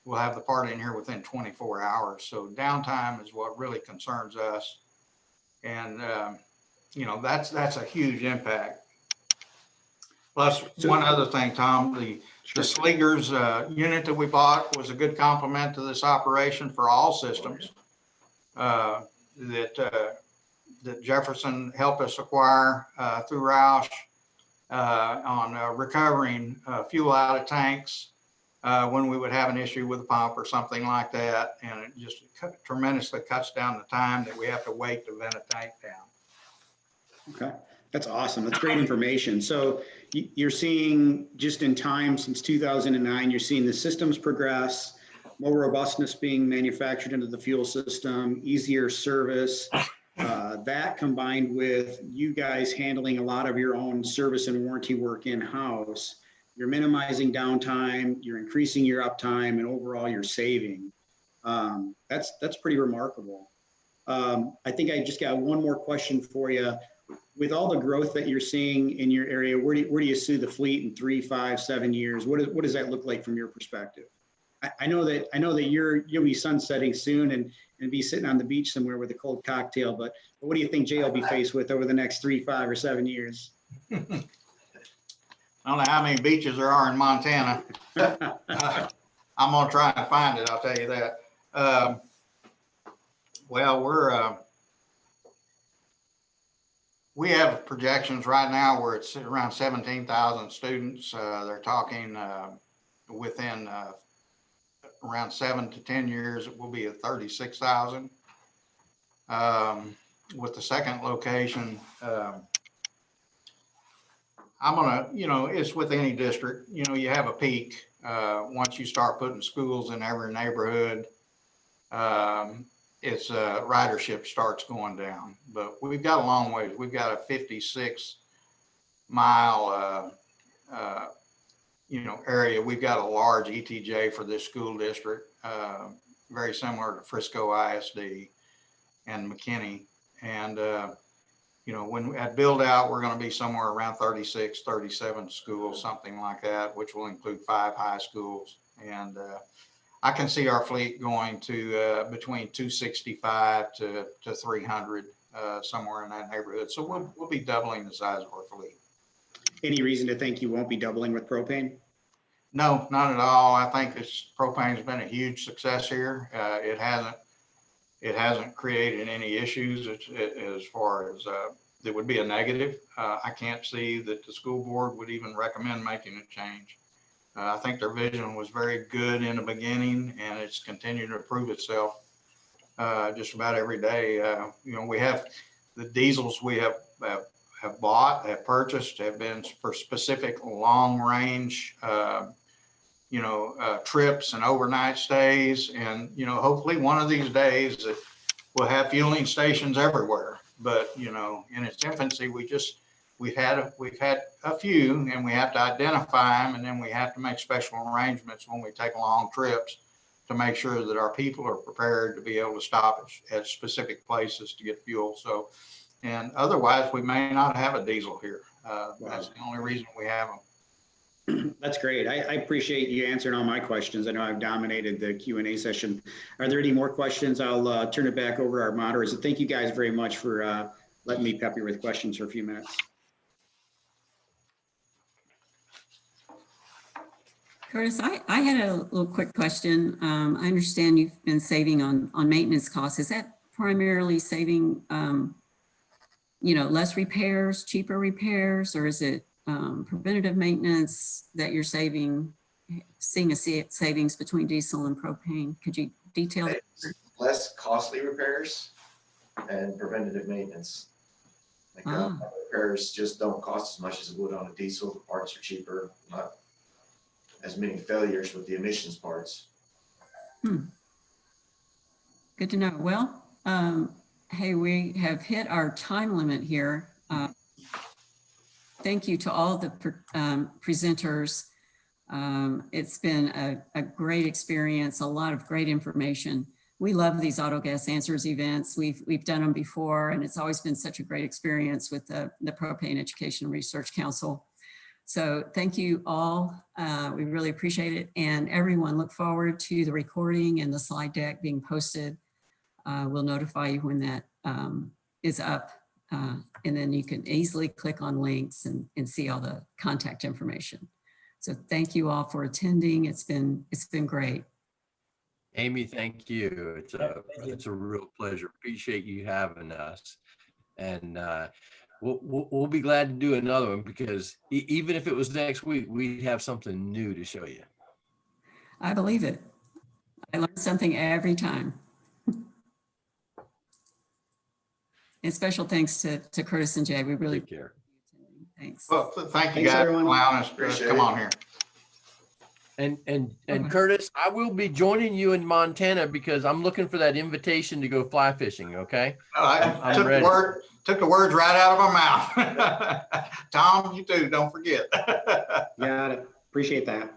we'll have the part in here within 24 hours. So downtime is what really concerns us. And, that's a huge impact. Plus, one other thing, Tom, the Sleegers unit that we bought was a good complement to this operation for all systems that Jefferson helped us acquire through Roush on recovering fuel out of tanks when we would have an issue with a pump or something like that. And it just tremendously cuts down the time that we have to wait to vent a tank down. Okay, that's awesome. That's great information. So you're seeing, just in time since 2009, you're seeing the systems progress, more robustness being manufactured into the fuel system, easier service. That combined with you guys handling a lot of your own service and warranty work in-house, you're minimizing downtime, you're increasing your uptime, and overall you're saving. That's pretty remarkable. I think I just got one more question for you. With all the growth that you're seeing in your area, where do you see the fleet in 3, 5, 7 years? What does that look like from your perspective? I know that you'll be sunsetting soon and be sitting on the beach somewhere with a cold cocktail, but what do you think Jay will be faced with over the next 3, 5, or 7 years? I don't know how many beaches there are in Montana. I'm gonna try and find it, I'll tell you that. Well, we have projections right now where it's around 17,000 students. They're talking within around 7 to 10 years, it will be at 36,000. With the second location, I'm gonna, it's with any district, you have a peak. Once you start putting schools in every neighborhood, its ridership starts going down. But we've got a long ways. We've got a 56-mile area. We've got a large ETJ for this school district, very similar to Frisco ISD and McKinney. And, when at build out, we're going to be somewhere around 36, 37 schools, something like that, which will include 5 high schools. And I can see our fleet going to between 265 to 300, somewhere in that neighborhood. So we'll be doubling the size of our fleet. Any reason to think you won't be doubling with propane? No, not at all. I think this propane has been a huge success here. It hasn't created any issues as far as that would be a negative. I can't see that the school board would even recommend making a change. I think their vision was very good in the beginning, and it's continued to prove itself just about every day. We have the diesels we have bought, have purchased, have been for specific long range, trips and overnight stays. And, hopefully one of these days we'll have fueling stations everywhere. But, in its infancy, we've had a few, and we have to identify them, and then we have to make special arrangements when we take long trips to make sure that our people are prepared to be able to stop at specific places to get fuel. So, and otherwise we may not have a diesel here. That's the only reason we have them. That's great. I appreciate you answering all my questions. I know I've dominated the Q&A session. Are there any more questions? I'll turn it back over to our moderators. And thank you guys very much for letting me pepper you with questions for a few minutes. Curtis, I had a little quick question. I understand you've been saving on maintenance costs. Is that primarily saving, less repairs, cheaper repairs, or is it preventative maintenance that you're seeing a savings between diesel and propane? Could you detail that? Less costly repairs and preventative maintenance. Repairs just don't cost as much as it would on a diesel. The parts are cheaper, not as many failures with the emissions parts. Good to know. Well, hey, we have hit our time limit here. Thank you to all the presenters. It's been a great experience, a lot of great information. We love these AutoGas Answers events. We've done them before, and it's always been such a great experience with the Propane Education and Research Council. So thank you all. We really appreciate it. And everyone, look forward to the recording and the slide deck being posted. We'll notify you when that is up. And then you can easily click on links and see all the contact information. So thank you all for attending. It's been great. Amy, thank you. It's a real pleasure. Appreciate you having us. And we'll be glad to do another one, because even if it was next week, we'd have something new to show you. I believe it. I learn something every time. And special thanks to Curtis and Jay. We really Take care. Thanks. Well, thank you Thanks, guys for everyone. allowing us to Appreciate come it. on here. And Okay. Curtis, I will be joining you in Montana, because I'm looking for that invitation to go fly fishing. Okay. I'm Took ready. the words right out of my mouth. Tom, you too. Don't forget. Got it. Appreciate that.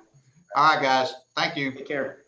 All right, guys. Thank you. Take care.